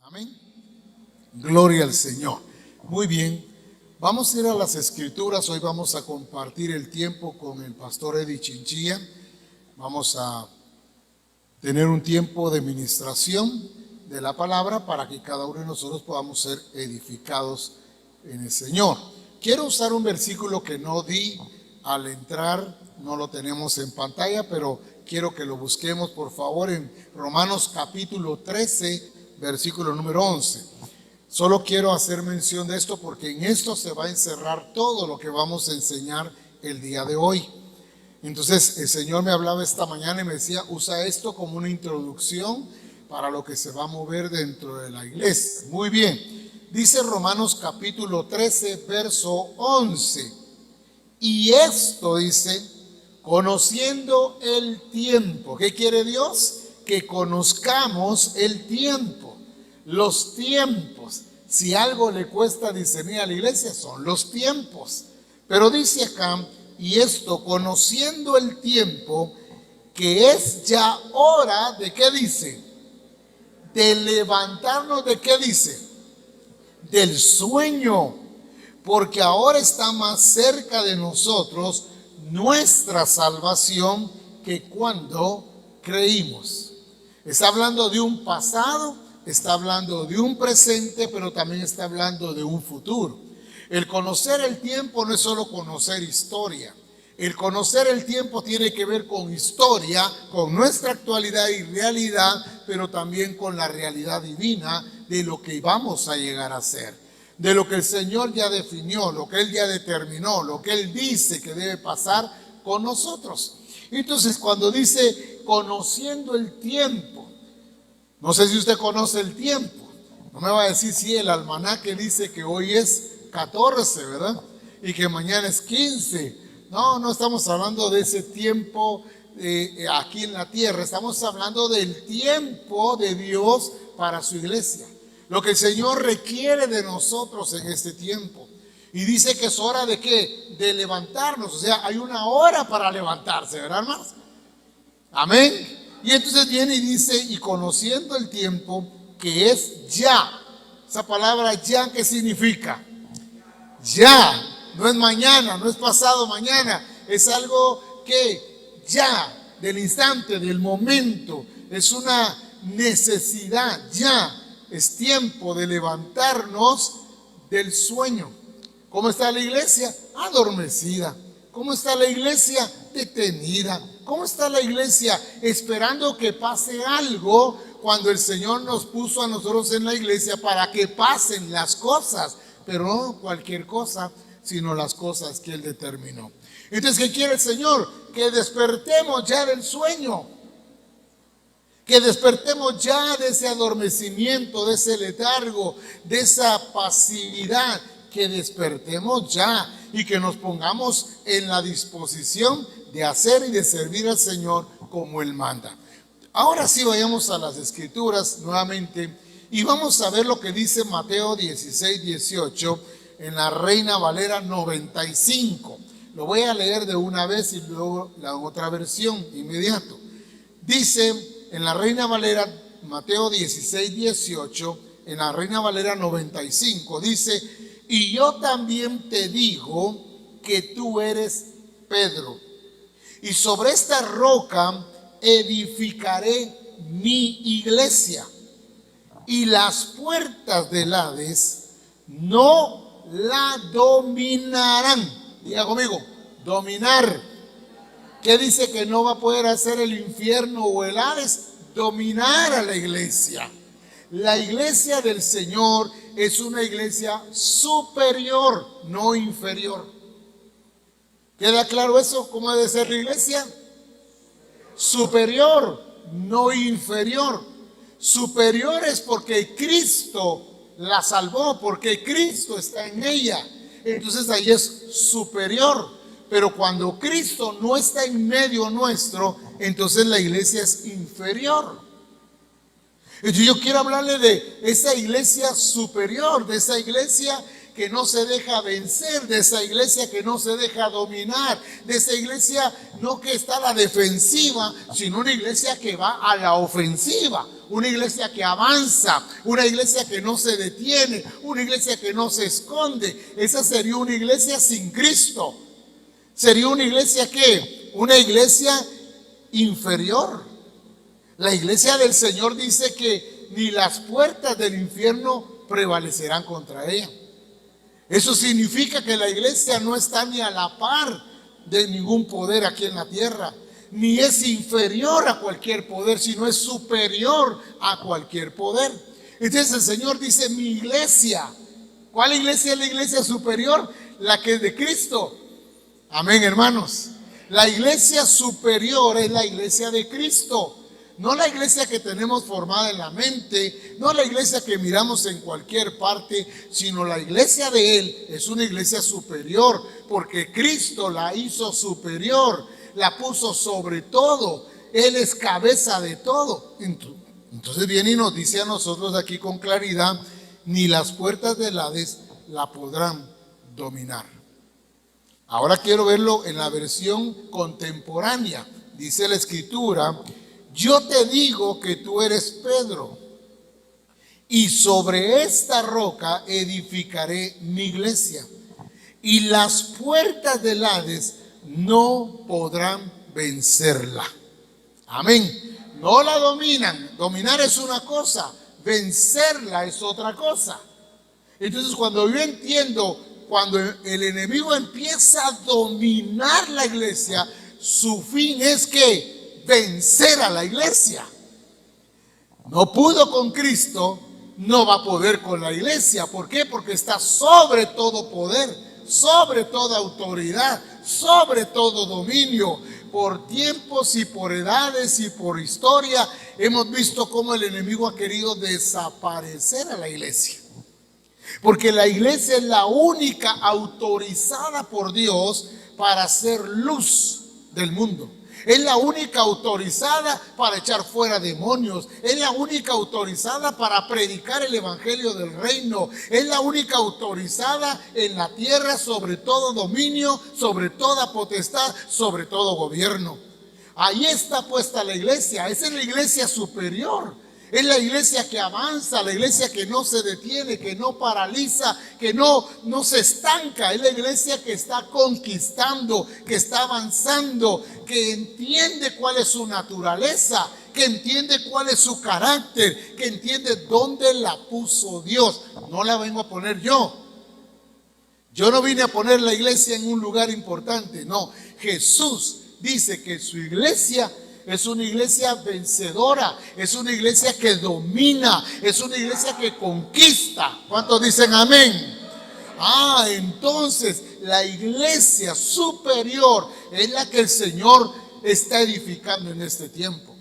Amén. Gloria al Señor. Muy bien. Vamos a ir a las Escrituras. Hoy vamos a compartir el tiempo con el pastor Eddie Chinchilla. Vamos a tener un tiempo de ministración de la palabra para que cada uno de nosotros podamos ser edificados en el Señor. Quiero usar un versículo que no di al entrar, no lo tenemos en pantalla, pero quiero que lo busquemos por favor en Romanos capítulo 13, versículo número 11. Solo quiero hacer mención de esto porque en esto se va a encerrar todo lo que vamos a enseñar el día de hoy. Entonces el Señor me hablaba esta mañana y me decía, usa esto como una introducción para lo que se va a mover dentro de la iglesia. Muy bien, dice Romanos capítulo 13, verso 11. Y esto dice, conociendo el tiempo. ¿Qué quiere Dios? Que conozcamos el tiempo, los tiempos. Si algo le cuesta discernir a la iglesia, son los tiempos. Pero dice acá, y esto, conociendo el tiempo, que es ya hora de, ¿qué dice? De levantarnos, ¿de qué dice? Del sueño, porque ahora está más cerca de nosotros nuestra salvación que cuando creímos. Está hablando de un pasado, está hablando de un presente, pero también está hablando de un futuro. El conocer el tiempo no es solo conocer historia. El conocer el tiempo tiene que ver con historia, con nuestra actualidad y realidad, pero también con la realidad divina de lo que vamos a llegar a ser, de lo que el Señor ya definió, lo que Él ya determinó, lo que Él dice que debe pasar con nosotros. Entonces, cuando dice conociendo el tiempo, no sé si usted conoce el tiempo. No me va a decir si el almanaque dice que hoy es 14, ¿verdad? Y que mañana es 15. No estamos hablando de ese tiempo aquí en la tierra. Estamos hablando del tiempo de Dios para su iglesia. Lo que el Señor requiere de nosotros en este tiempo. Y dice que es hora de ¿qué? De levantarnos. O sea, hay una hora para levantarse, ¿verdad, hermanos? Amén. Y entonces viene y dice, y conociendo el tiempo, que es ya. Esa palabra ya, ¿qué significa? Ya. No es mañana, no es pasado mañana. Es algo que ya, del instante, del momento. Es una necesidad, ya. Es tiempo de levantarnos del sueño. ¿Cómo está la iglesia? Adormecida. ¿Cómo está la iglesia? Detenida. ¿Cómo está la iglesia? Esperando que pase algo cuando el Señor nos puso a nosotros en la iglesia para que pasen las cosas, pero no cualquier cosa, sino las cosas que Él determinó. Entonces, ¿qué quiere el Señor? Que despertemos ya del sueño. Que despertemos ya de ese adormecimiento, de ese letargo, de esa pasividad. Que despertemos ya y que nos pongamos en la disposición de hacer y de servir al Señor como Él manda. Ahora sí vayamos a las Escrituras nuevamente y vamos a ver lo que dice Mateo 16, 18 en la Reina Valera 95. Lo voy a leer de una vez y luego la otra versión inmediato. Dice en la Reina Valera, Mateo 16, 18, en la Reina Valera 95, dice: y yo también te digo que tú eres Pedro, y sobre esta roca edificaré mi iglesia, y las puertas del Hades no la dominarán. Diga conmigo, dominar. ¿Qué dice que no va a poder hacer el infierno o el Hades? Dominar a la iglesia. La iglesia del Señor es una iglesia superior, no inferior. ¿Queda claro eso? ¿Cómo debe ser la iglesia? Superior, no inferior. Superior es porque Cristo la salvó, porque Cristo está en ella. Entonces ahí es superior. Pero cuando Cristo no está en medio nuestro, entonces la iglesia es inferior. Entonces yo quiero hablarle de esa iglesia superior, de esa iglesia que no se deja vencer, de esa iglesia que no se deja dominar, de esa iglesia no que está a la defensiva, sino una iglesia que va a la ofensiva, una iglesia que avanza, una iglesia que no se detiene, una iglesia que no se esconde. Esa sería una iglesia sin Cristo. Sería una iglesia que, una iglesia inferior. La iglesia del Señor dice que ni las puertas del infierno prevalecerán contra ella. Eso significa que la iglesia no está ni a la par de ningún poder aquí en la tierra, ni es inferior a cualquier poder, sino es superior a cualquier poder. Entonces el Señor dice: mi iglesia. ¿Cuál iglesia es la iglesia superior? La que es de Cristo. Amén, hermanos. La iglesia superior es la iglesia de Cristo. No la iglesia que tenemos formada en la mente, no la iglesia que miramos en cualquier parte, sino la iglesia de Él es una iglesia superior, porque Cristo la hizo superior, la puso sobre todo. Él es cabeza de todo. Entonces viene y nos dice a nosotros aquí con claridad: ni las puertas del Hades la podrán dominar. Ahora quiero verlo en la versión contemporánea. Dice la Escritura: yo te digo que tú eres Pedro, y sobre esta roca edificaré mi iglesia, y las puertas del Hades no podrán vencerla. Amén. No la dominan. Dominar es una cosa, vencerla es otra cosa. Entonces, cuando yo entiendo, cuando el enemigo empieza a dominar la iglesia, su fin es que vencer a la iglesia. No pudo con Cristo, no va a poder con la iglesia. ¿Por qué? Porque está sobre todo poder, sobre toda autoridad, sobre todo dominio. Por tiempos y por edades y por historia hemos visto cómo el enemigo ha querido desaparecer a la iglesia. Porque la iglesia es la única autorizada por Dios para hacer luz del mundo. Es la única autorizada para echar fuera demonios. Es la única autorizada para predicar el evangelio del reino. Es la única autorizada en la tierra sobre todo dominio, sobre toda potestad, sobre todo gobierno. Ahí está puesta la iglesia. Esa es la iglesia superior. Es la iglesia que avanza, la iglesia que no se detiene, que no paraliza, que no se estanca. Es la iglesia que está conquistando, que está avanzando, que entiende cuál es su naturaleza, que entiende cuál es su carácter, que entiende dónde la puso Dios. No la vengo a poner yo. Yo no vine a poner la iglesia en un lugar importante. No, Jesús dice que su iglesia es una iglesia vencedora, es una iglesia que domina, es una iglesia que conquista. ¿Cuántos dicen amén? Entonces la iglesia superior es la que el Señor está edificando en este tiempo.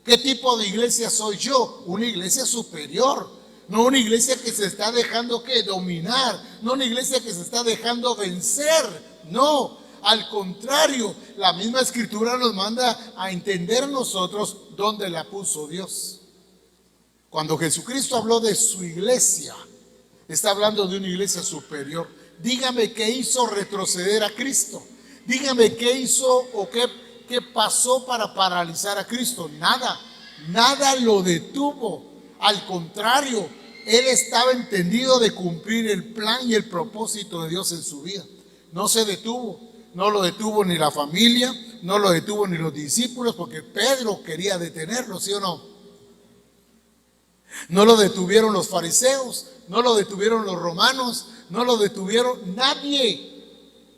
¿Qué tipo de iglesia soy yo? Una iglesia superior, no una iglesia que se está dejando dominar, no una iglesia que se está dejando vencer, no. Al contrario, la misma Escritura nos manda a entender nosotros dónde la puso Dios. Cuando Jesucristo habló de su iglesia, está hablando de una iglesia superior. Dígame qué hizo retroceder a Cristo. Dígame qué hizo o qué pasó para paralizar a Cristo. Nada lo detuvo. Al contrario, Él estaba entendido de cumplir el plan y el propósito de Dios en su vida. No se detuvo. No lo detuvo ni la familia, no lo detuvo ni los discípulos, porque Pedro quería detenerlo, ¿sí o no? No lo detuvieron los fariseos, no lo detuvieron los romanos, no lo detuvieron nadie.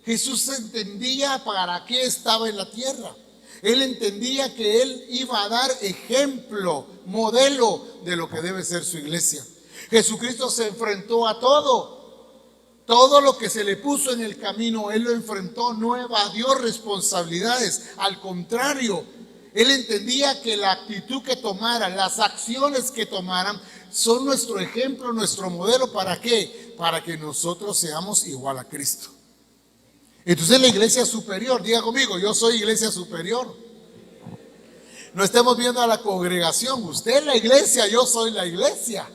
Jesús entendía para qué estaba en la tierra. Él entendía que Él iba a dar ejemplo, modelo de lo que debe ser su iglesia. Jesucristo se enfrentó a todo. Todo lo que se le puso en el camino, Él lo enfrentó, no evadió responsabilidades. Al contrario, Él entendía que la actitud que tomaran, las acciones que tomaran, son nuestro ejemplo, nuestro modelo. ¿Para qué? Para que nosotros seamos igual a Cristo. Entonces la iglesia superior, diga conmigo, yo soy iglesia superior. No estemos viendo a la congregación, usted es la iglesia, yo soy la iglesia.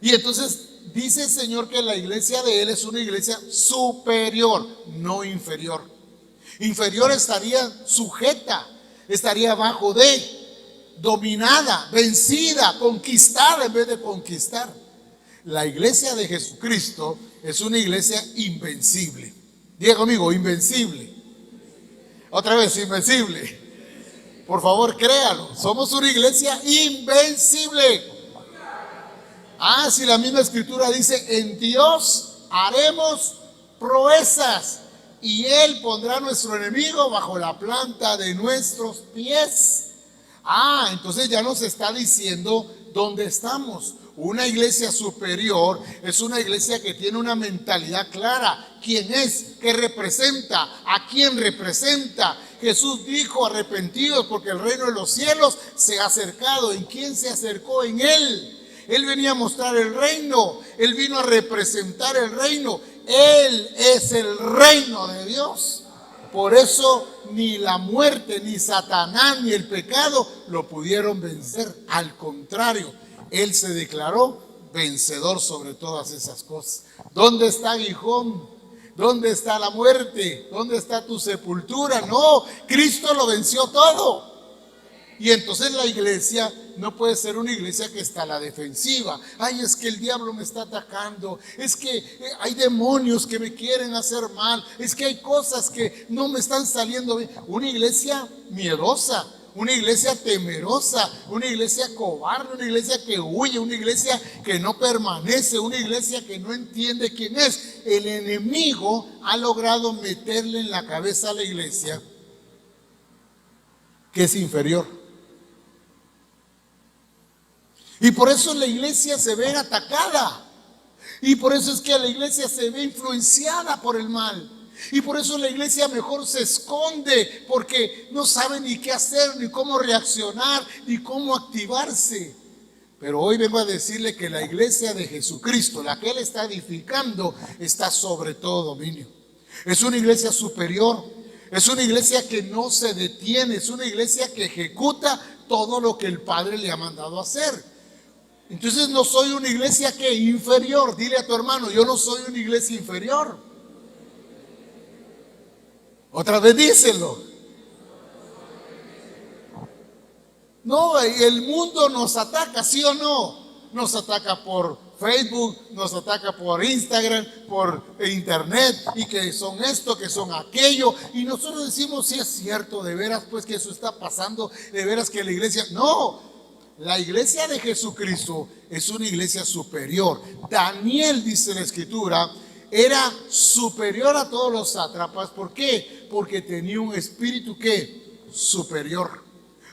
Y entonces dice el Señor que la iglesia de Él es una iglesia superior, no inferior. Inferior estaría sujeta, estaría bajo de, dominada, vencida, conquistada en vez de conquistar. La iglesia de Jesucristo es una iglesia invencible. Diga conmigo, invencible. Otra vez, invencible. Por favor, créalo. Somos una iglesia invencible. Si la misma escritura dice, en Dios haremos proezas y Él pondrá a nuestro enemigo bajo la planta de nuestros pies. Entonces ya nos está diciendo dónde estamos. Una iglesia superior es una iglesia que tiene una mentalidad clara. ¿Quién es? ¿Qué representa? ¿A quién representa? Jesús dijo, arrepentidos porque el reino de los cielos se ha acercado. ¿En quién se acercó? En Él. Él venía a mostrar el reino. Él vino a representar el reino. Él es el reino de Dios. Por eso ni la muerte, ni Satanás, ni el pecado lo pudieron vencer. Al contrario, Él se declaró vencedor sobre todas esas cosas. ¿Dónde está aguijón? ¿Dónde está la muerte? ¿Dónde está tu sepultura? No, Cristo lo venció todo. Y entonces la iglesia no puede ser una iglesia que está a la defensiva. Es que el diablo me está atacando. Es que hay demonios que me quieren hacer mal. Es que hay cosas que no me están saliendo bien. Una iglesia miedosa, una iglesia temerosa, una iglesia cobarde, una iglesia que huye, una iglesia que no permanece, una iglesia que no entiende quién es. El enemigo ha logrado meterle en la cabeza a la iglesia que es inferior. Y por eso la iglesia se ve atacada. Y por eso es que la iglesia se ve influenciada por el mal. Y por eso la iglesia mejor se esconde, porque no sabe ni qué hacer, ni cómo reaccionar, ni cómo activarse. Pero hoy vengo a decirle que la iglesia de Jesucristo, la que Él está edificando, está sobre todo dominio. Es una iglesia superior. Es una iglesia que no se detiene. Es una iglesia que ejecuta todo lo que el Padre le ha mandado hacer. Entonces no soy una iglesia que inferior. Dile a tu hermano, yo no soy una iglesia inferior. Otra vez díselo. No, el mundo nos ataca, ¿sí o no? Nos ataca por Facebook, nos ataca por Instagram, por internet, y que son esto, que son aquello. Y nosotros decimos, sí es cierto, de veras pues que eso está pasando, de veras que la iglesia... No. La iglesia de Jesucristo es una iglesia superior. Daniel, dice la escritura, era superior a todos los sátrapas. ¿Por qué? Porque tenía un espíritu que superior.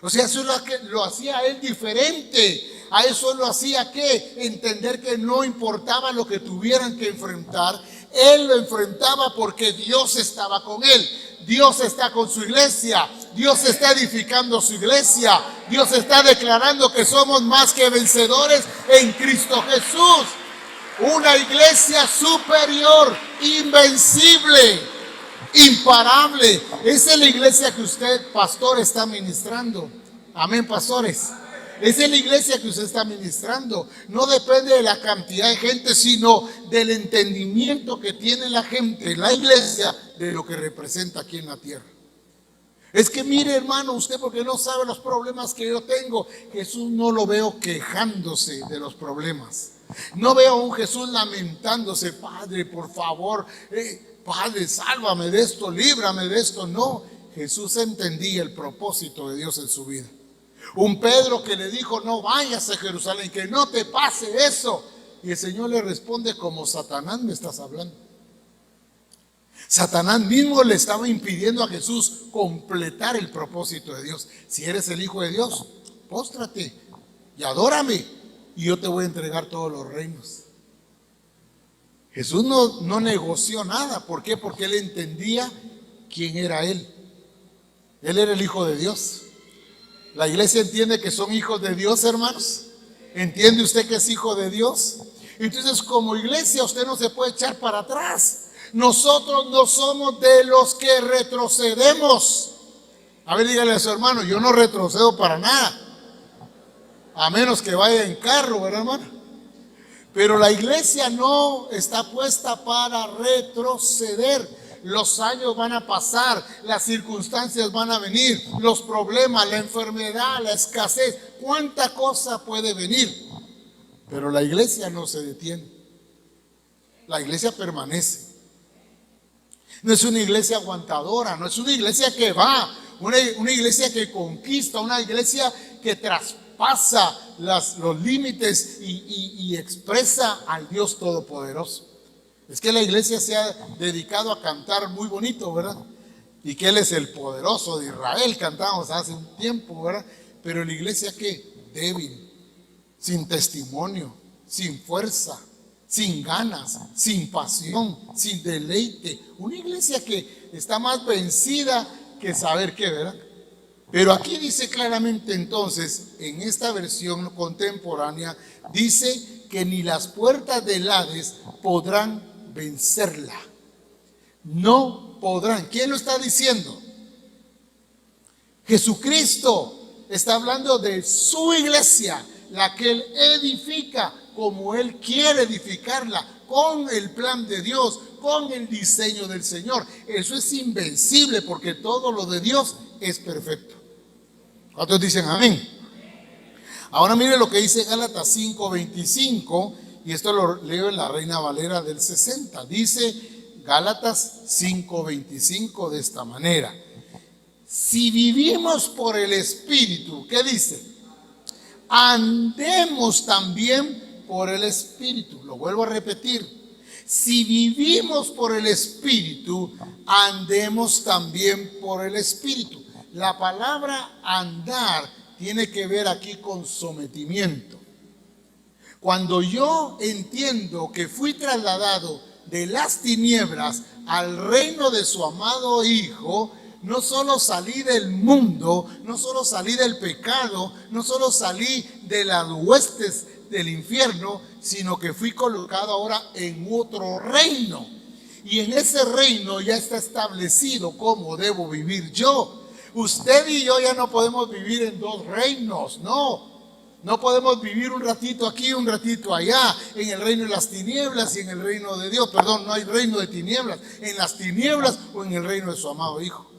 O sea, eso lo hacía a él diferente. A eso lo hacía que entender que no importaba lo que tuvieran que enfrentar. Él lo enfrentaba porque Dios estaba con él. Dios está con su iglesia. Dios está edificando su iglesia. Dios está declarando que somos más que vencedores en Cristo Jesús. Una iglesia superior, invencible, imparable. Esa es la iglesia que usted, pastor, está ministrando. Amén, pastores. Esa es la iglesia que usted está ministrando. No depende de la cantidad de gente, sino del entendimiento que tiene la gente, la iglesia, de lo que representa aquí en la tierra. Es que mire, hermano, usted porque no sabe los problemas que yo tengo. Jesús no lo veo quejándose de los problemas. No veo a un Jesús lamentándose, Padre, por favor, Padre, sálvame de esto, líbrame de esto. No, Jesús entendía el propósito de Dios en su vida. Un Pedro que le dijo, no vayas a Jerusalén, que no te pase eso. Y el Señor le responde, como Satanás me estás hablando. Satanás mismo le estaba impidiendo a Jesús completar el propósito de Dios. Si eres el Hijo de Dios, póstrate y adórame, y yo te voy a entregar todos los reinos. Jesús no negoció nada. ¿Por qué? Porque Él entendía quién era Él. Él era el Hijo de Dios. La iglesia entiende que son hijos de Dios, hermanos. ¿Entiende usted que es hijo de Dios? Entonces, como iglesia, usted no se puede echar para atrás. Nosotros no somos de los que retrocedemos. A ver, dígale a su hermano, yo no retrocedo para nada. A menos que vaya en carro, ¿verdad, hermano? Pero la iglesia no está puesta para retroceder. Los años van a pasar, las circunstancias van a venir, los problemas, la enfermedad, la escasez, cuánta cosa puede venir. Pero la iglesia no se detiene. La iglesia permanece. No es una iglesia aguantadora, no es una iglesia que va, una iglesia que conquista, una iglesia que traspasa los límites y expresa al Dios Todopoderoso. Es que la iglesia se ha dedicado a cantar muy bonito, ¿verdad? Y que Él es el poderoso de Israel, cantábamos hace un tiempo, ¿verdad? Pero la iglesia, ¿qué? Débil, sin testimonio, sin fuerza, sin ganas, sin pasión, sin deleite. Una iglesia que está más vencida que saber qué, ¿verdad? Pero aquí dice claramente entonces, en esta versión contemporánea, dice que ni las puertas del Hades podrán vencerla. No podrán. ¿Quién lo está diciendo? Jesucristo está hablando de su iglesia, la que Él edifica como Él quiere edificarla, con el plan de Dios, con el diseño del Señor. Eso es invencible porque todo lo de Dios es perfecto. ¿Cuántos dicen amén? Ahora mire lo que dice Gálatas 5:25, y esto lo leo en la Reina Valera del 60. Dice Gálatas 5:25 de esta manera: si vivimos por el Espíritu, ¿qué dice? Andemos también por el Espíritu. Lo vuelvo a repetir: si vivimos por el Espíritu, andemos también por el Espíritu. La palabra andar tiene que ver aquí con sometimiento. Cuando yo entiendo que fui trasladado de las tinieblas al reino de su amado Hijo, no solo salí del mundo, no solo salí del pecado, no solo salí de las huestes del infierno, sino que fui colocado ahora en otro reino. Y en ese reino ya está establecido cómo debo vivir yo. Usted y yo ya no podemos vivir en dos reinos, no. No podemos vivir un ratito aquí, un ratito allá, en el reino de las tinieblas y en el reino de Dios. Perdón, no hay reino de tinieblas, en las tinieblas o en el reino de su amado Hijo.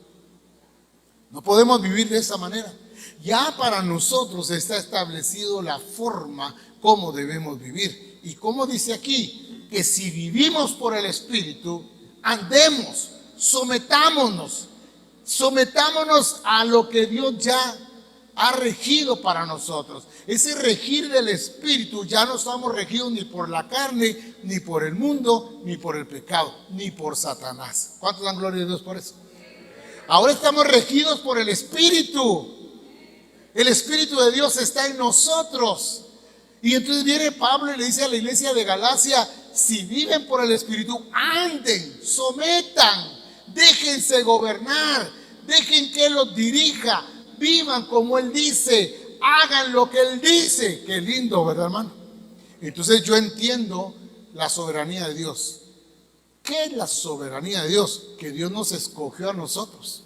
No podemos vivir de esa manera. Ya para nosotros está establecido la forma como debemos vivir. Y como dice aquí, que si vivimos por el Espíritu, andemos, sometámonos a lo que Dios ya ha regido para nosotros. Ese regir del Espíritu, ya no estamos regidos ni por la carne, ni por el mundo, ni por el pecado, ni por Satanás. ¿Cuántos dan gloria a Dios por eso? Ahora estamos regidos por el Espíritu. El Espíritu de Dios está en nosotros. Y entonces viene Pablo y le dice a la iglesia de Galacia: si viven por el Espíritu, anden, sometan, déjense gobernar, dejen que Él los dirija, vivan como Él dice, hagan lo que Él dice. Qué lindo, ¿verdad, hermano? Entonces yo entiendo la soberanía de Dios. ¿Qué es la soberanía de Dios? Que Dios nos escogió a nosotros.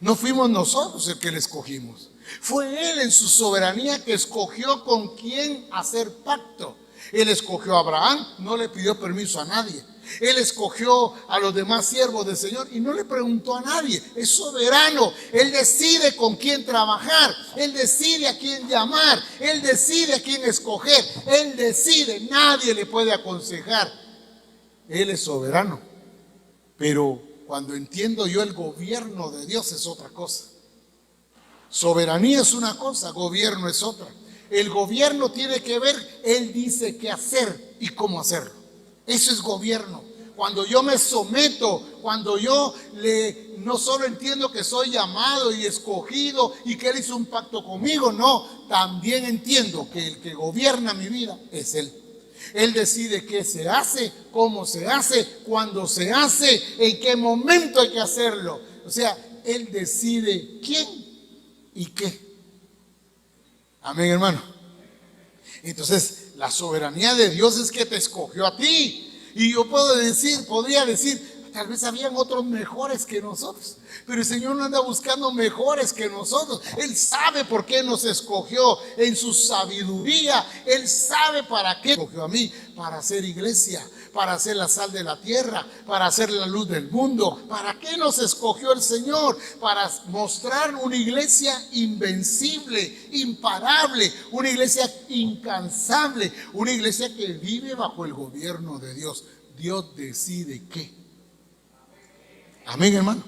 No fuimos nosotros el que le escogimos. Fue Él en su soberanía que escogió con quién hacer pacto. Él escogió a Abraham, no le pidió permiso a nadie. Él escogió a los demás siervos del Señor y no le preguntó a nadie. Es soberano. Él decide con quién trabajar. Él decide a quién llamar. Él decide a quién escoger. Él decide. Nadie le puede aconsejar. Él es soberano. Pero cuando entiendo yo el gobierno de Dios es otra cosa. Soberanía es una cosa, gobierno es otra. El gobierno tiene que ver, Él dice qué hacer y cómo hacerlo. Eso es gobierno. Cuando yo me someto, cuando yo no solo entiendo que soy llamado y escogido y que Él hizo un pacto conmigo, no, también entiendo que el que gobierna mi vida es Él. Él decide qué se hace, cómo se hace, cuándo se hace, en qué momento hay que hacerlo. O sea, Él decide quién y qué. Amén, hermano. Entonces, la soberanía de Dios es que te escogió a ti. Y yo podría decir, tal vez habían otros mejores que nosotros, pero el Señor no anda buscando mejores que nosotros. Él sabe por qué nos escogió en su sabiduría. Él sabe para qué escogió a mí, para hacer iglesia, para hacer la sal de la tierra, para hacer la luz del mundo. ¿Para qué nos escogió el Señor? Para mostrar una iglesia invencible, imparable, una iglesia incansable, una iglesia que vive bajo el gobierno de Dios. Dios decide qué. Amén, hermano.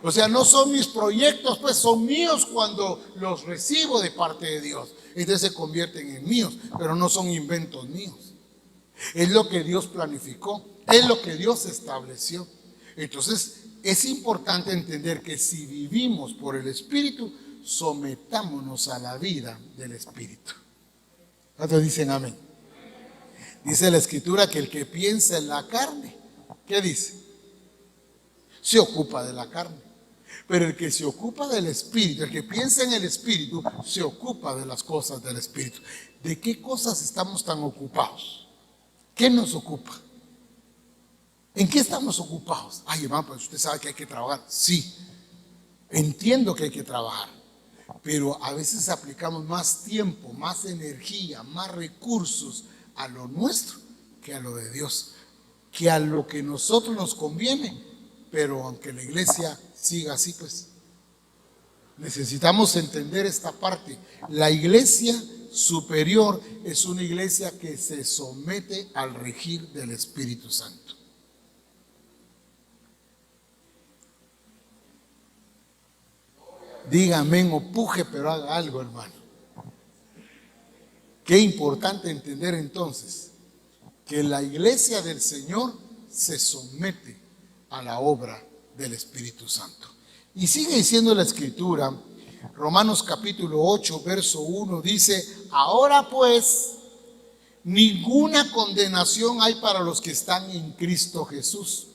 O sea, no son mis proyectos, pues son míos cuando los recibo de parte de Dios. Entonces se convierten en míos, pero no son inventos míos. Es lo que Dios planificó, es lo que Dios estableció. Entonces es importante entender que si vivimos por el Espíritu, sometámonos a la vida del Espíritu. ¿Cuántos dicen amén? Dice la Escritura que el que piensa en la carne, ¿qué dice? Se ocupa de la carne. Pero el que se ocupa del Espíritu, el que piensa en el Espíritu, se ocupa de las cosas del Espíritu. ¿De qué cosas estamos tan ocupados? ¿Qué nos ocupa? ¿En qué estamos ocupados? Ay, hermano, pues usted sabe que hay que trabajar. Sí, entiendo que hay que trabajar, pero a veces aplicamos más tiempo, más energía, más recursos a lo nuestro que a lo de Dios, que a lo que a nosotros nos conviene. Pero aunque la iglesia siga así, pues necesitamos entender esta parte. La iglesia superior es una iglesia que se somete al regir del Espíritu Santo. Diga amén o puje, pero haga algo, hermano. Qué importante entender entonces que la iglesia del Señor se somete a la obra del Espíritu Santo. Y sigue diciendo la Escritura, Romanos capítulo 8, verso 1, dice: ahora pues, ninguna condenación hay para los que están en Cristo Jesús.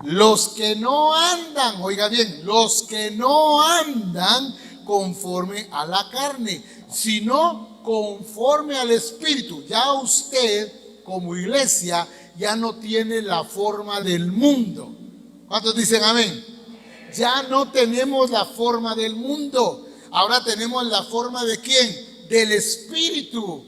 Los que no andan, oiga bien, los que no andan conforme a la carne, sino conforme al Espíritu. Ya usted, como iglesia, ya no tiene la forma del mundo. ¿Cuántos dicen amén? Ya no tenemos la forma del mundo. Ahora tenemos la forma ¿de quién? Del Espíritu.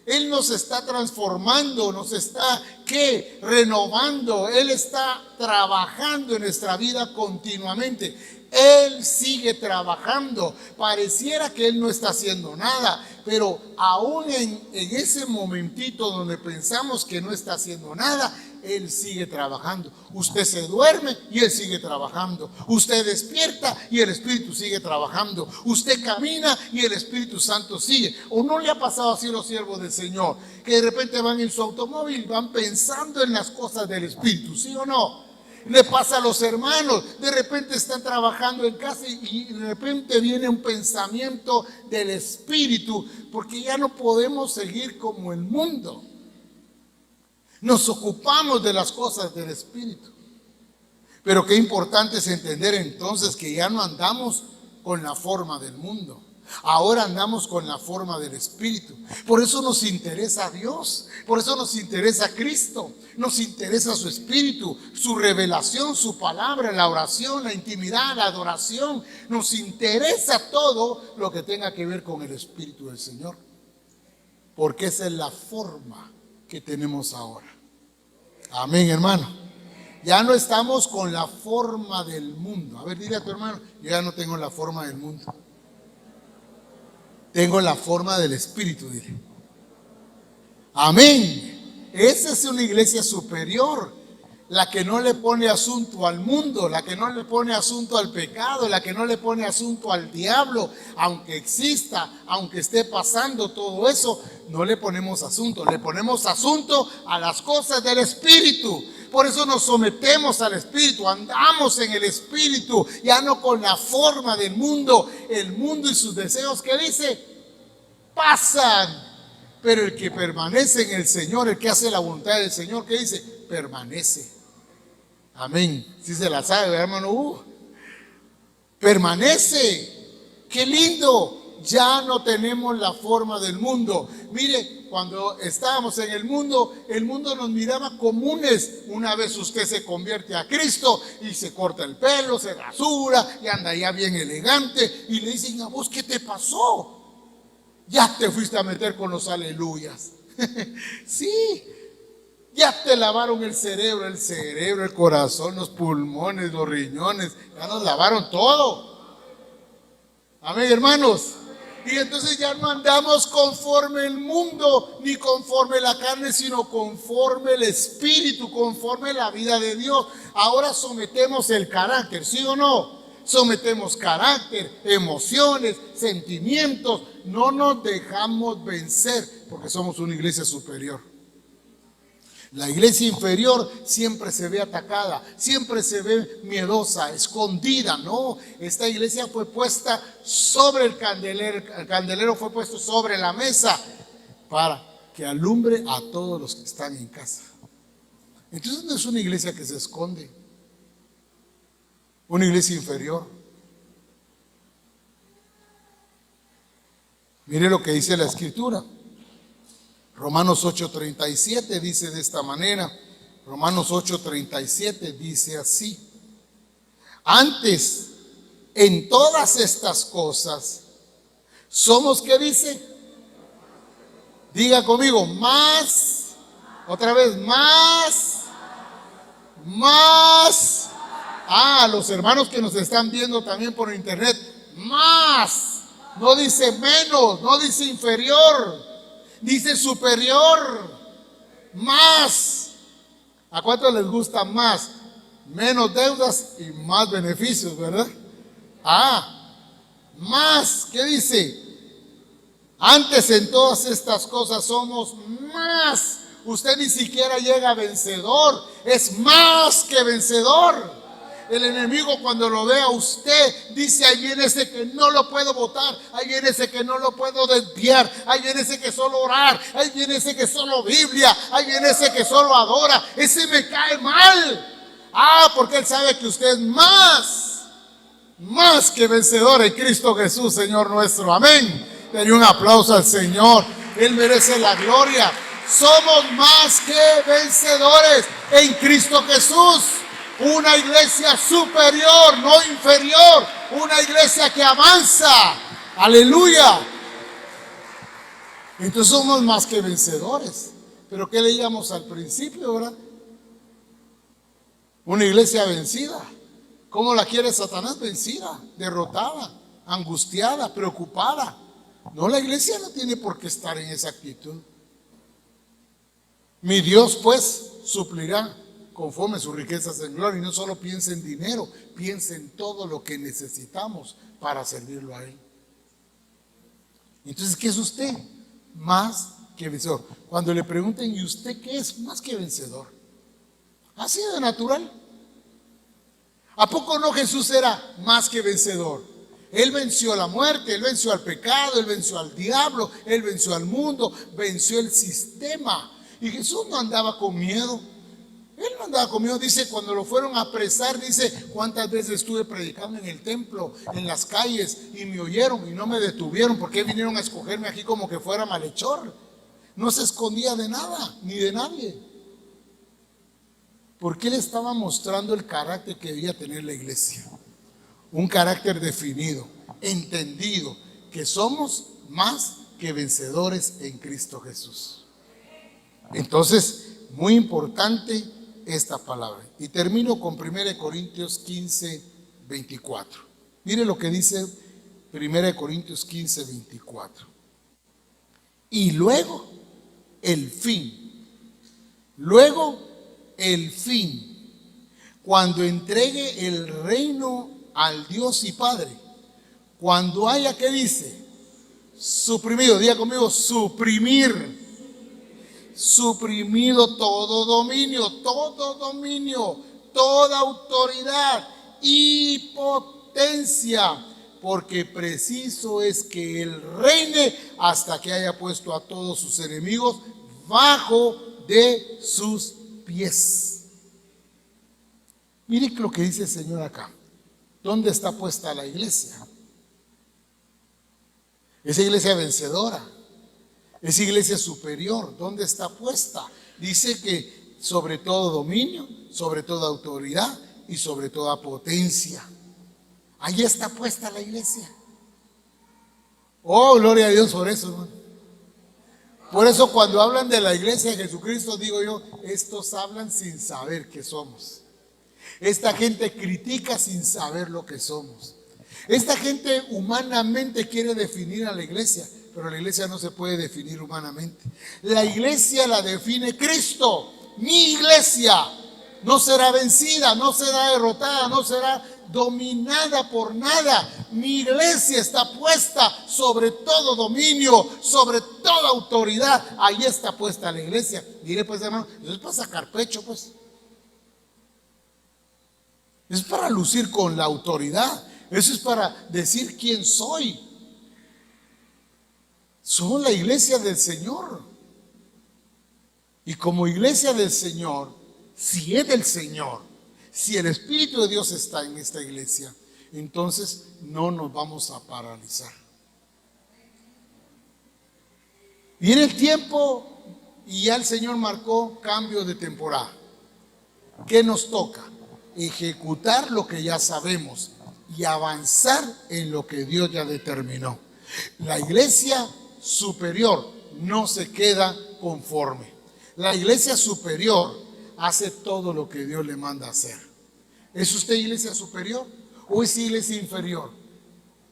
Él nos está transformando, nos está ¿qué? Renovando. Él está trabajando en nuestra vida continuamente. Él sigue trabajando. Pareciera que Él no está haciendo nada, pero aún en ese momentito donde pensamos que no está haciendo nada, Él sigue trabajando. Usted se duerme y Él sigue trabajando. Usted despierta y el Espíritu sigue trabajando. Usted camina y el Espíritu Santo sigue. ¿O no le ha pasado así a los siervos del Señor? Que de repente van en su automóvil, van pensando en las cosas del Espíritu, ¿sí o no? Le pasa a los hermanos, de repente están trabajando en casa y de repente viene un pensamiento del Espíritu, porque ya no podemos seguir como el mundo. Nos ocupamos de las cosas del Espíritu. Pero qué importante es entender entonces que ya no andamos con la forma del mundo. Ahora andamos con la forma del Espíritu. Por eso nos interesa a Dios. Por eso nos interesa a Cristo. Nos interesa su Espíritu, su revelación, su palabra, la oración, la intimidad, la adoración. Nos interesa todo lo que tenga que ver con el Espíritu del Señor. Porque esa es la forma que tenemos ahora. Amén, hermano. Ya no estamos con la forma del mundo. A ver, dile a tu hermano: yo ya no tengo la forma del mundo. Tengo la forma del Espíritu, dile. Amén. Esa es una iglesia superior, la que no le pone asunto al mundo, la que no le pone asunto al pecado, la que no le pone asunto al diablo. Aunque exista, aunque esté pasando todo eso, no le ponemos asunto. Le ponemos asunto a las cosas del Espíritu. Por eso nos sometemos al Espíritu, andamos en el Espíritu, ya no con la forma del mundo. El mundo y sus deseos, ¿qué dice? Pasan. Pero el que permanece en el Señor, el que hace la voluntad del Señor, ¿qué dice? Permanece. Amén. Si se la sabe, hermano. Permanece. Qué lindo. ya no tenemos la forma del mundo. Mire, cuando estábamos en el mundo nos miraba comunes. Una vez usted se convierte a Cristo y se corta el pelo, se rasura y anda ya bien elegante y le dicen: a vos, ¿qué te pasó? Ya te fuiste a meter con los aleluyas. Sí, ya te lavaron el cerebro, el corazón, los pulmones, los riñones, ya nos lavaron todo. Amén, hermanos. Y entonces ya no andamos conforme el mundo, ni conforme la carne, sino conforme el Espíritu, conforme la vida de Dios. Ahora sometemos el carácter, ¿sí o no? Sometemos carácter, emociones, sentimientos. No nos dejamos vencer porque somos una iglesia superior. La iglesia inferior siempre se ve atacada, siempre se ve miedosa, escondida. No, esta iglesia fue puesta sobre el candelero fue puesto sobre la mesa para que alumbre a todos los que están en casa. Entonces no es una iglesia que se esconde, una iglesia inferior. Mire lo que dice la Escritura. Romanos 8:37 dice de esta manera. Romanos 8:37 dice así: antes, en todas estas cosas, somos, ¿qué dice? Diga conmigo, más. Otra vez, más. Los hermanos que nos están viendo también por internet, más. No dice menos, no dice inferior, dice superior. Más. ¿A cuántos les gusta más? Menos deudas y más beneficios, ¿verdad? Más. ¿Qué dice? Antes, en todas estas cosas somos más. Usted ni siquiera llega vencedor, es más que vencedor. El enemigo, cuando lo ve a usted, dice: ahí viene ese que no lo puedo botar, ahí viene ese que no lo puedo desviar, ahí viene ese que solo orar, ahí viene ese que solo Biblia, ahí viene ese que solo adora, ese me cae mal. Porque él sabe que usted es más que vencedor en Cristo Jesús, Señor nuestro. Amén. Denle un aplauso al Señor, Él merece la gloria. Somos más que vencedores en Cristo Jesús. Una iglesia superior, no inferior. Una iglesia que avanza. Aleluya. Entonces somos más que vencedores. Pero ¿qué leíamos al principio, verdad? Una iglesia vencida. ¿Cómo la quiere Satanás? Vencida, derrotada, angustiada, preocupada. No, la iglesia no tiene por qué estar en esa actitud. Mi Dios pues suplirá conforme sus riquezas en gloria. Y no solo piense en dinero, piense en todo lo que necesitamos para servirlo a Él. Entonces, ¿qué es usted? Más que vencedor. Cuando le pregunten: ¿y usted qué es? Más que vencedor. Así de natural. ¿A poco no Jesús era más que vencedor? Él venció la muerte, Él venció al pecado, Él venció al diablo, Él venció al mundo, venció el sistema. Y Jesús no andaba con miedo. Él no andaba con miedo. Dice, cuando lo fueron a apresar, dice: cuántas veces estuve predicando en el templo, en las calles, y me oyeron y no me detuvieron. ¿Por qué vinieron a escogerme aquí como que fuera malhechor? No se escondía de nada, ni de nadie. Porque Él estaba mostrando el carácter que debía tener la iglesia. Un carácter definido, entendido, que somos más que vencedores en Cristo Jesús. Entonces, muy importante esta palabra. Y termino con 1 Corintios 15, 24. Mire lo que dice 1 Corintios 15, 24. Y luego el fin. Luego el fin. Cuando entregue el reino al Dios y Padre. Cuando haya, ¿qué dice? Suprimido. Diga conmigo: suprimir. Suprimido todo dominio, toda autoridad y potencia, porque preciso es que Él reine hasta que haya puesto a todos sus enemigos bajo de sus pies. Mire lo que dice el Señor acá. ¿Dónde está puesta la iglesia? Esa iglesia vencedora, esa iglesia superior, ¿dónde está puesta? Dice que sobre todo dominio, sobre toda autoridad y sobre toda potencia. Ahí está puesta la iglesia. Oh, gloria a Dios por eso, hermano. Por eso cuando hablan de la iglesia de Jesucristo, digo yo, estos hablan sin saber qué somos. Esta gente critica sin saber lo que somos. Esta gente humanamente quiere definir a la iglesia, pero la iglesia no se puede definir humanamente. La iglesia la define Cristo. Mi iglesia no será vencida, no será derrotada, no será dominada por nada. Mi iglesia está puesta sobre todo dominio, sobre toda autoridad. Ahí está puesta la iglesia. Diré pues, hermano, eso es para sacar pecho, pues. Es para lucir con la autoridad. Eso es para decir quién soy. Somos la iglesia del Señor. Y como iglesia del Señor, si es del Señor, si el Espíritu de Dios está en esta iglesia, entonces no nos vamos a paralizar. Viene el tiempo y ya el Señor marcó cambio de temporada. ¿Qué nos toca? Ejecutar lo que ya sabemos y avanzar en lo que Dios ya determinó. La iglesia superior no se queda conforme. La iglesia superior hace todo lo que Dios le manda hacer. ¿Es usted iglesia superior o es iglesia inferior?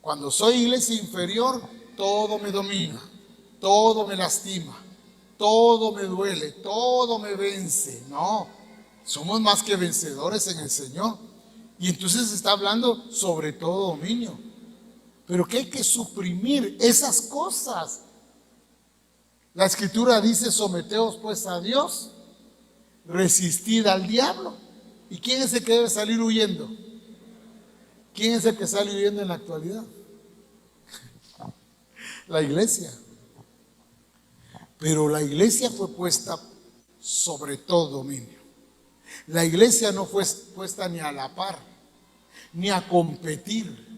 Cuando soy iglesia inferior, todo me domina, todo me lastima, todo me duele, todo me vence. No, somos más que vencedores en el Señor. Y entonces está hablando sobre todo dominio. Pero que hay que suprimir esas cosas. La Escritura dice: someteos pues a Dios, resistid al diablo. ¿Y quién es el que debe salir huyendo? ¿Quién es el que sale huyendo en la actualidad? La iglesia. Pero la iglesia fue puesta sobre todo dominio. La iglesia no fue puesta ni a la par, ni a competir.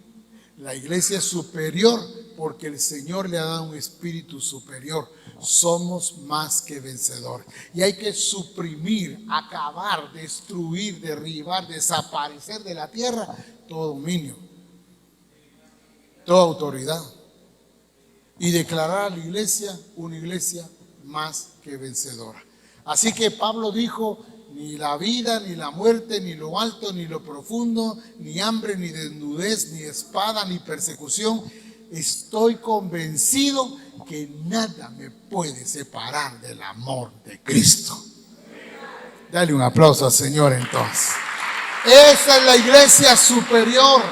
La iglesia es superior porque el Señor le ha dado un espíritu superior. Somos más que vencedores. Y hay que suprimir, acabar, destruir, derribar, desaparecer de la tierra todo dominio, toda autoridad. Y declarar a la iglesia una iglesia más que vencedora. Así que Pablo dijo: ni la vida, ni la muerte, ni lo alto, ni lo profundo, ni hambre, ni desnudez, ni espada, ni persecución. Estoy convencido que nada me puede separar del amor de Cristo. Dale un aplauso al Señor entonces. Esa es la iglesia superior.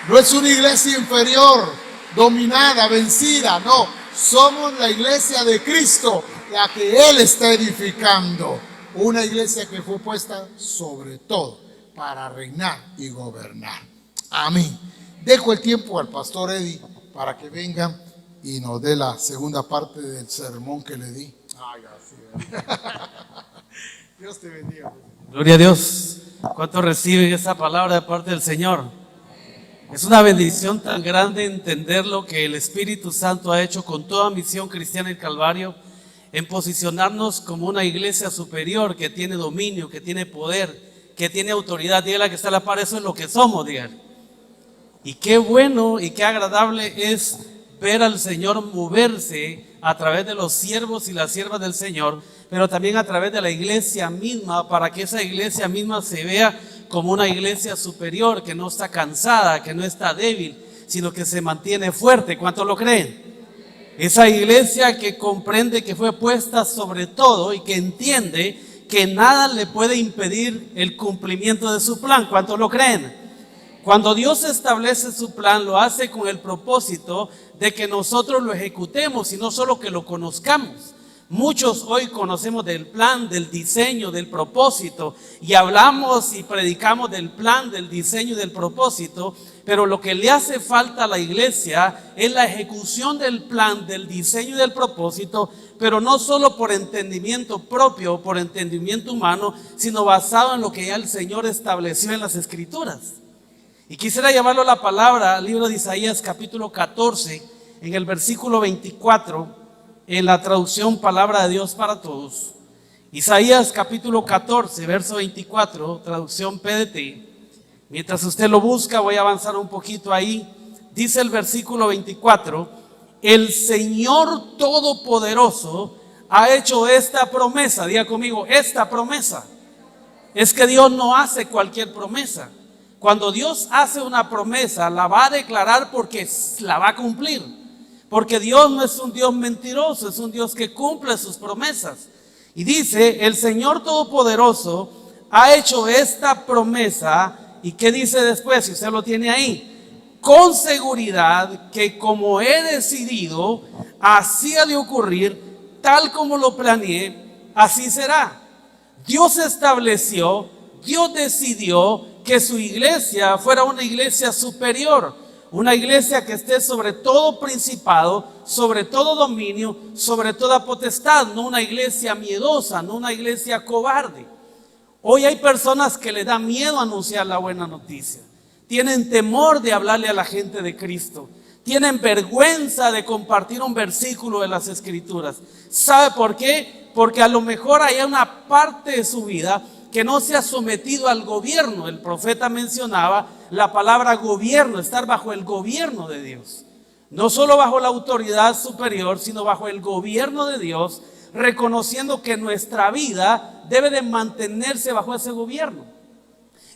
No es una iglesia inferior, dominada, vencida. No, somos la iglesia de Cristo, la que Él está edificando. Una iglesia que fue puesta sobre todo para reinar y gobernar. Amén. Dejo el tiempo al pastor Eddie para que venga y nos dé la segunda parte del sermón que le di. Ay, así. Dios te bendiga. Gloria a Dios. ¿Cuántos reciben esa palabra de parte del Señor? Es una bendición tan grande entender lo que el Espíritu Santo ha hecho con toda Misión Cristiana del Calvario, en posicionarnos como una iglesia superior que tiene dominio, que tiene poder, que tiene autoridad. Dígale que está a la par, eso es lo que somos, dígale. Y qué bueno y qué agradable es ver al Señor moverse a través de los siervos y las siervas del Señor, pero también a través de la iglesia misma, para que esa iglesia misma se vea como una iglesia superior, que no está cansada, que no está débil, sino que se mantiene fuerte. ¿Cuántos lo creen? Esa iglesia que comprende que fue puesta sobre todo y que entiende que nada le puede impedir el cumplimiento de su plan. ¿Cuántos lo creen? Cuando Dios establece su plan, lo hace con el propósito de que nosotros lo ejecutemos y no solo que lo conozcamos. Muchos hoy conocemos del plan, del diseño, del propósito, y hablamos y predicamos del plan, del diseño y del propósito, pero lo que le hace falta a la iglesia es la ejecución del plan, del diseño y del propósito, pero no solo por entendimiento propio, por entendimiento humano, sino basado en lo que ya el Señor estableció en las Escrituras. Y quisiera llevarlo a la palabra, al libro de Isaías capítulo 14, en el versículo 24, en la traducción Palabra de Dios para Todos. Isaías capítulo 14, verso 24, traducción PDT. Mientras usted lo busca, voy a avanzar un poquito ahí. Dice el versículo 24: el Señor Todopoderoso ha hecho esta promesa. Diga conmigo, esta promesa. Es que Dios no hace cualquier promesa. Cuando Dios hace una promesa, la va a declarar porque la va a cumplir. Porque Dios no es un Dios mentiroso, es un Dios que cumple sus promesas. Y dice, el Señor Todopoderoso ha hecho esta promesa. ¿Y qué dice después? Si usted lo tiene ahí: con seguridad que como he decidido, así ha de ocurrir, tal como lo planeé, así será. Dios estableció, Dios decidió que su iglesia fuera una iglesia superior, una iglesia que esté sobre todo principado, sobre todo dominio, sobre toda potestad, no una iglesia miedosa, no una iglesia cobarde. Hoy hay personas que le da miedo anunciar la buena noticia, tienen temor de hablarle a la gente de Cristo, tienen vergüenza de compartir un versículo de las Escrituras. ¿Sabe por qué? Porque a lo mejor hay una parte de su vida que no se ha sometido al gobierno. El profeta mencionaba la palabra gobierno, estar bajo el gobierno de Dios. No solo bajo la autoridad superior, sino bajo el gobierno de Dios, reconociendo que nuestra vida debe de mantenerse bajo ese gobierno.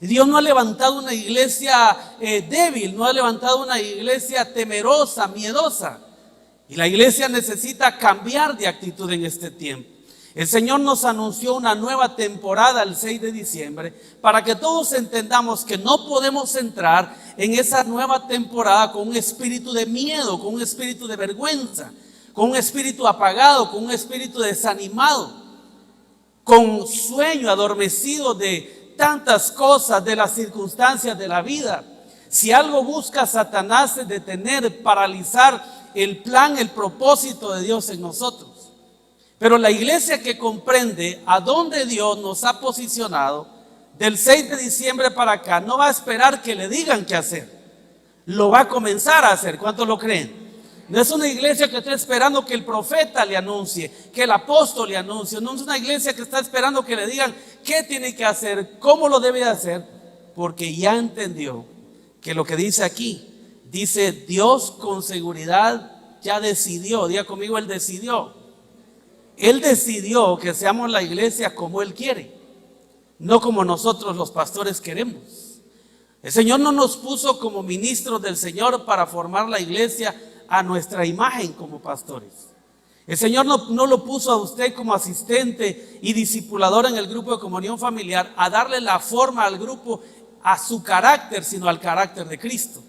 Dios no ha levantado una iglesia débil, no ha levantado una iglesia temerosa, miedosa. Y la iglesia necesita cambiar de actitud en este tiempo. El Señor nos anunció una nueva temporada el 6 de diciembre para que todos entendamos que no podemos entrar en esa nueva temporada con un espíritu de miedo, con un espíritu de vergüenza, con un espíritu apagado, con un espíritu desanimado, con sueño adormecido de tantas cosas, de las circunstancias de la vida. Si algo busca Satanás es detener, paralizar el plan, el propósito de Dios en nosotros. Pero la iglesia que comprende a dónde Dios nos ha posicionado, del 6 de diciembre para acá, no va a esperar que le digan qué hacer. Lo va a comenzar a hacer. ¿Cuántos lo creen? No es una iglesia que está esperando que el profeta le anuncie, que el apóstol le anuncie. No es una iglesia que está esperando que le digan qué tiene que hacer, cómo lo debe hacer, porque ya entendió que lo que dice aquí, dice Dios con seguridad ya decidió. Diga conmigo, Él decidió. Él decidió que seamos la iglesia como Él quiere, no como nosotros los pastores queremos. El Señor no nos puso como ministros del Señor para formar la iglesia a nuestra imagen como pastores. El Señor no lo puso a usted como asistente y discipulador en el grupo de comunión familiar a darle la forma al grupo a su carácter, sino al carácter de Cristo.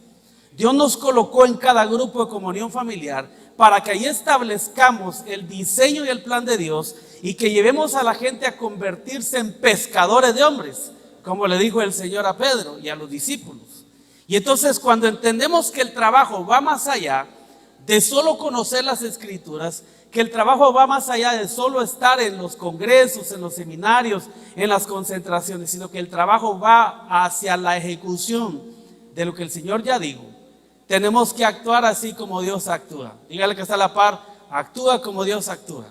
Dios nos colocó en cada grupo de comunión familiar para que ahí establezcamos el diseño y el plan de Dios y que llevemos a la gente a convertirse en pescadores de hombres, como le dijo el Señor a Pedro y a los discípulos. Y entonces, cuando entendemos que el trabajo va más allá de solo conocer las Escrituras, que el trabajo va más allá de solo estar en los congresos, en los seminarios, en las concentraciones, sino que el trabajo va hacia la ejecución de lo que el Señor ya dijo. Tenemos que actuar así como Dios actúa. Dígale que está a la par, actúa como Dios actúa.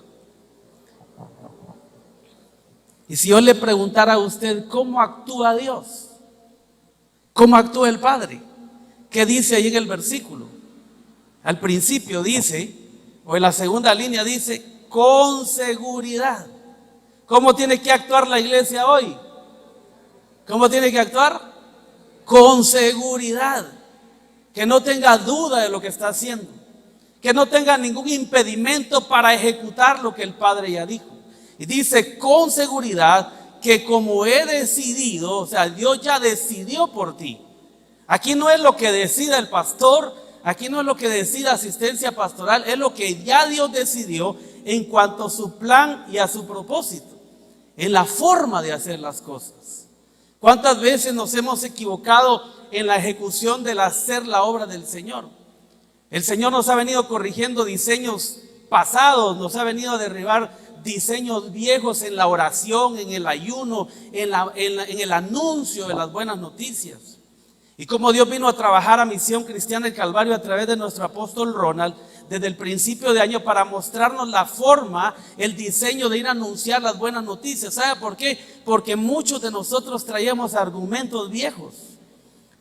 Y si yo le preguntara a usted cómo actúa Dios, cómo actúa el Padre, ¿qué dice ahí en el versículo? Al principio dice, o en la segunda línea dice, con seguridad. ¿Cómo tiene que actuar la iglesia hoy? ¿Cómo tiene que actuar? Con seguridad. Que no tenga duda de lo que está haciendo, que no tenga ningún impedimento para ejecutar lo que el Padre ya dijo. Y dice con seguridad que como he decidido, o sea, Dios ya decidió por ti. Aquí no es lo que decida el pastor, aquí no es lo que decida asistencia pastoral, es lo que ya Dios decidió en cuanto a su plan y a su propósito, en la forma de hacer las cosas. ¿Cuántas veces nos hemos equivocado en la ejecución del hacer la obra del Señor? El Señor nos ha venido corrigiendo diseños pasados, nos ha venido a derribar diseños viejos en la oración, en el ayuno, en el anuncio de las buenas noticias. Y como Dios vino a trabajar a Misión Cristiana del Calvario a través de nuestro apóstol Ronald desde el principio de año para mostrarnos la forma, el diseño de ir a anunciar las buenas noticias. ¿Sabe por qué? Porque muchos de nosotros traíamos argumentos viejos,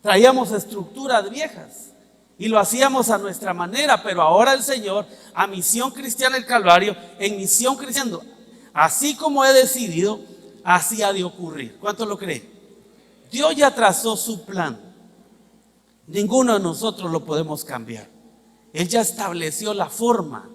traíamos estructuras viejas y lo hacíamos a nuestra manera. Pero ahora el Señor, a Misión Cristiana del Calvario, en Misión Cristiana, así como he decidido, así ha de ocurrir. ¿Cuánto lo cree? Dios ya trazó su plan. Ninguno de nosotros lo podemos cambiar. Él ya estableció la forma.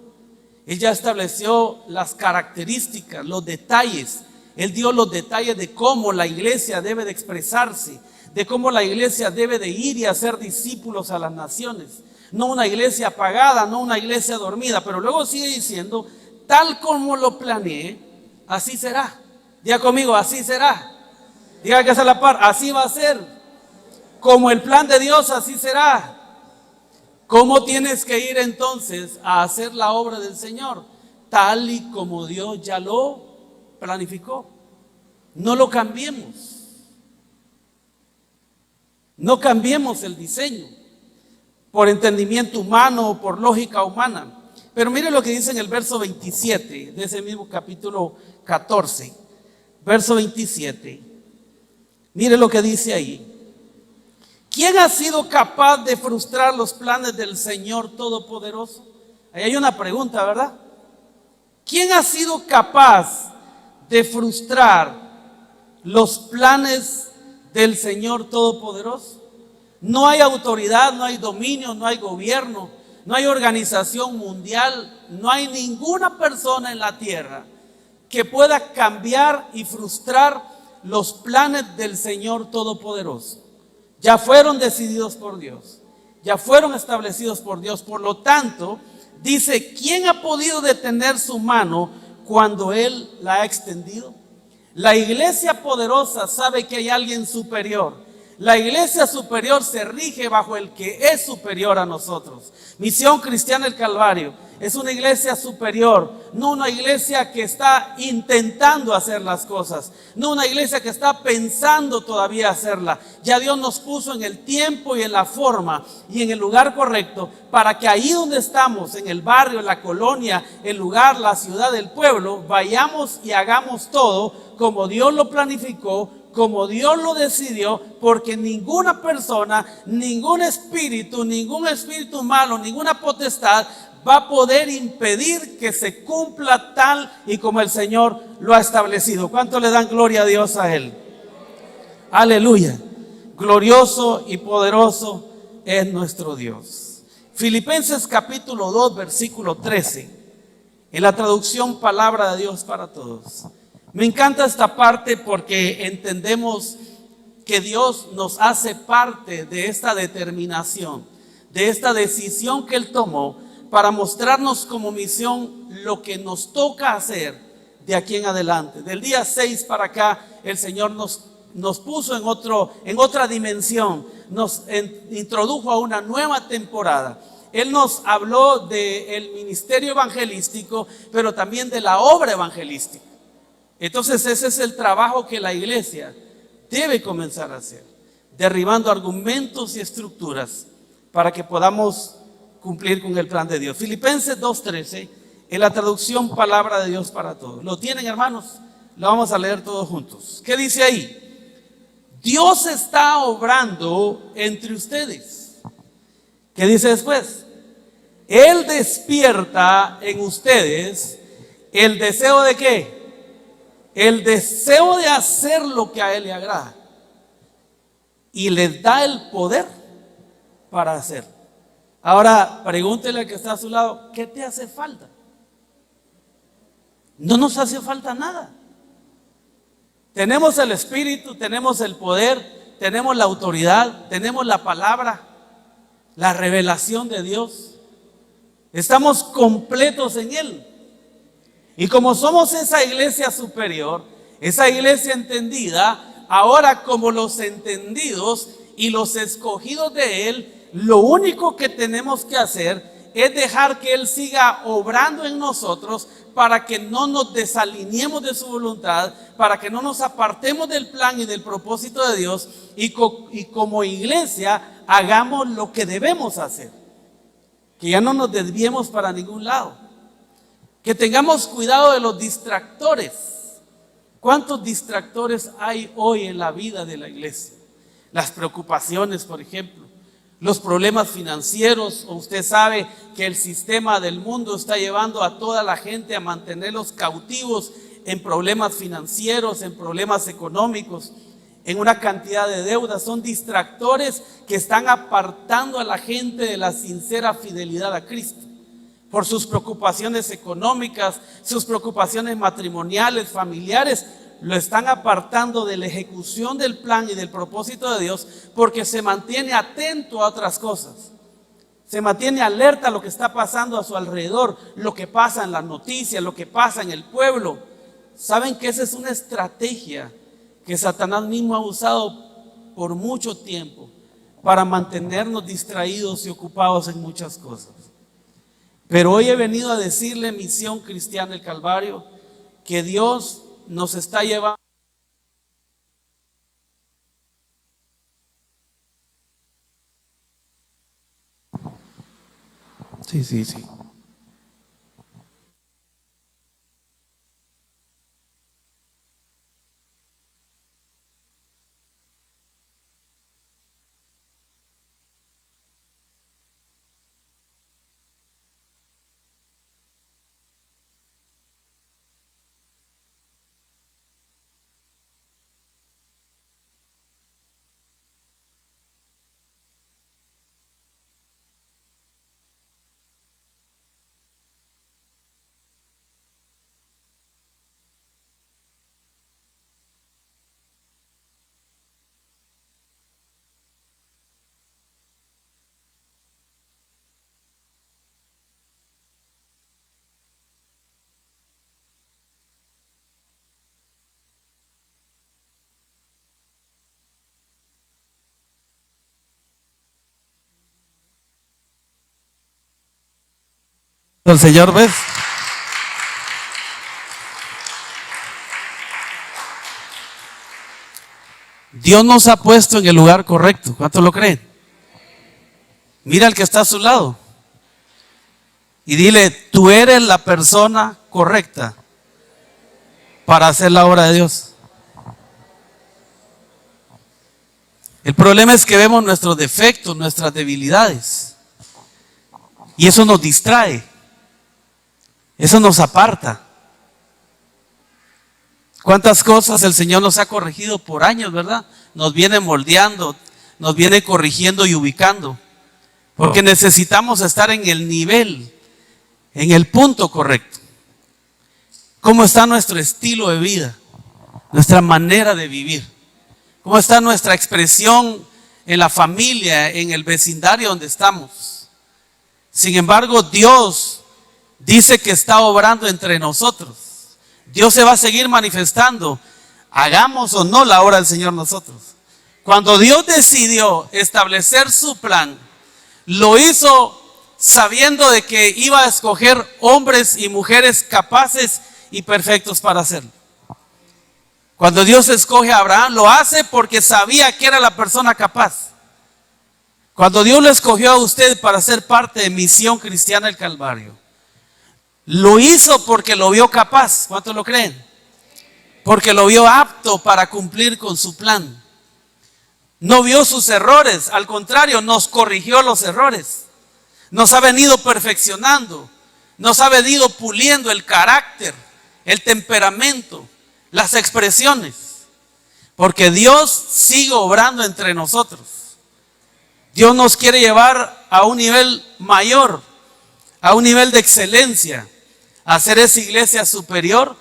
Él ya estableció las características, los detalles. Él dio los detalles de cómo la iglesia debe de expresarse, de cómo la iglesia debe de ir y hacer discípulos a las naciones. No una iglesia apagada, no una iglesia dormida. Pero luego sigue diciendo, tal como lo planeé, así será. Diga conmigo, así será. Diga que es a la par, así va a ser. Como el plan de Dios, así será. ¿Cómo tienes que ir entonces a hacer la obra del Señor? Tal y como Dios ya lo planificó. No lo cambiemos. No cambiemos el diseño por entendimiento humano o por lógica humana. Pero mire lo que dice en el verso 27 de ese mismo capítulo 14. Verso 27. Mire lo que dice ahí. ¿Quién ha sido capaz de frustrar los planes del Señor Todopoderoso? Ahí hay una pregunta, ¿verdad? ¿Quién ha sido capaz de frustrar los planes del Señor Todopoderoso? No hay autoridad, no hay dominio, no hay gobierno, no hay organización mundial, no hay ninguna persona en la tierra que pueda cambiar y frustrar los planes del Señor Todopoderoso. Ya fueron decididos por Dios, ya fueron establecidos por Dios. Por lo tanto, dice, ¿quién ha podido detener su mano cuando Él la ha extendido? La iglesia poderosa sabe que hay alguien superior. La iglesia superior se rige bajo el que es superior a nosotros. Misión Cristiana del Calvario es una iglesia superior, no una iglesia que está intentando hacer las cosas, no una iglesia que está pensando todavía hacerla. Ya Dios nos puso en el tiempo y en la forma y en el lugar correcto para que ahí donde estamos, en el barrio, en la colonia, el lugar, la ciudad, el pueblo, vayamos y hagamos todo como Dios lo planificó, como Dios lo decidió, porque ninguna persona, ningún espíritu malo, ninguna potestad va a poder impedir que se cumpla tal y como el Señor lo ha establecido. ¿Cuánto le dan gloria a Dios a Él? Aleluya. Glorioso y poderoso es nuestro Dios. Filipenses capítulo 2, versículo 13. En la traducción Palabra de Dios para Todos. Me encanta esta parte porque entendemos que Dios nos hace parte de esta determinación, de esta decisión que Él tomó para mostrarnos como misión lo que nos toca hacer de aquí en adelante. Del día 6 para acá, el Señor nos puso en otra dimensión, nos introdujo a una nueva temporada. Él nos habló del ministerio evangelístico, pero también de la obra evangelística. Entonces ese es el trabajo que la iglesia debe comenzar a hacer, derribando argumentos y estructuras para que podamos cumplir con el plan de Dios. Filipenses 2:13, en la traducción Palabra de Dios para Todos. ¿Lo tienen, hermanos? Lo vamos a leer todos juntos. ¿Qué dice ahí? Dios está obrando entre ustedes. ¿Qué dice después? Él despierta en ustedes el deseo de ¿qué? El deseo de hacer lo que a Él le agrada. Y les da el poder para hacer. Ahora, pregúntele al que está a su lado, ¿qué te hace falta? No nos hace falta nada. Tenemos el Espíritu, tenemos el poder, tenemos la autoridad, tenemos la palabra, la revelación de Dios. Estamos completos en Él. Y como somos esa iglesia superior, esa iglesia entendida, ahora como los entendidos y los escogidos de Él, lo único que tenemos que hacer es dejar que Él siga obrando en nosotros para que no nos desalineemos de su voluntad, para que no nos apartemos del plan y del propósito de Dios y como iglesia hagamos lo que debemos hacer. Que ya no nos desviemos para ningún lado. Que tengamos cuidado de los distractores. ¿Cuántos distractores hay hoy en la vida de la iglesia? Las preocupaciones, por ejemplo, los problemas financieros. Usted sabe que el sistema del mundo está llevando a toda la gente a mantenerlos cautivos en problemas financieros, en problemas económicos, en una cantidad de deudas. Son distractores que están apartando a la gente de la sincera fidelidad a Cristo. Por sus preocupaciones económicas, sus preocupaciones matrimoniales, familiares, lo están apartando de la ejecución del plan y del propósito de Dios, porque se mantiene atento a otras cosas. Se mantiene alerta a lo que está pasando a su alrededor, lo que pasa en las noticias, lo que pasa en el pueblo. Saben que esa es una estrategia que Satanás mismo ha usado por mucho tiempo para mantenernos distraídos y ocupados en muchas cosas. Pero hoy he venido a decirle, Misión Cristiana del Calvario, que Dios nos está llevando. Sí. El Señor, ¿ves? Dios nos ha puesto en el lugar correcto. ¿Cuántos lo creen? Mira al que está a su lado y dile: tú eres la persona correcta para hacer la obra de Dios. El problema es que vemos nuestros defectos, nuestras debilidades, y eso nos distrae. Eso nos aparta. ¿Cuántas cosas el Señor nos ha corregido por años, verdad? Nos viene moldeando, nos viene corrigiendo y ubicando. Porque necesitamos estar en el nivel, en el punto correcto. ¿Cómo está nuestro estilo de vida? Nuestra manera de vivir. ¿Cómo está nuestra expresión en la familia, en el vecindario donde estamos? Sin embargo, Dios dice que está obrando entre nosotros. Dios se va a seguir manifestando, hagamos o no la obra del Señor nosotros. Cuando Dios decidió establecer su plan, lo hizo sabiendo de que iba a escoger hombres y mujeres capaces y perfectos para hacerlo. Cuando Dios escoge a Abraham, lo hace porque sabía que era la persona capaz. Cuando Dios lo escogió a usted para ser parte de Misión Cristiana del Calvario, lo hizo porque lo vio capaz. ¿Cuántos lo creen? Porque lo vio apto para cumplir con su plan. No vio sus errores, al contrario, nos corrigió los errores. Nos ha venido perfeccionando, nos ha venido puliendo el carácter, el temperamento, las expresiones. Porque Dios sigue obrando entre nosotros. Dios nos quiere llevar a un nivel mayor, a un nivel de excelencia. Hacer esa iglesia superior,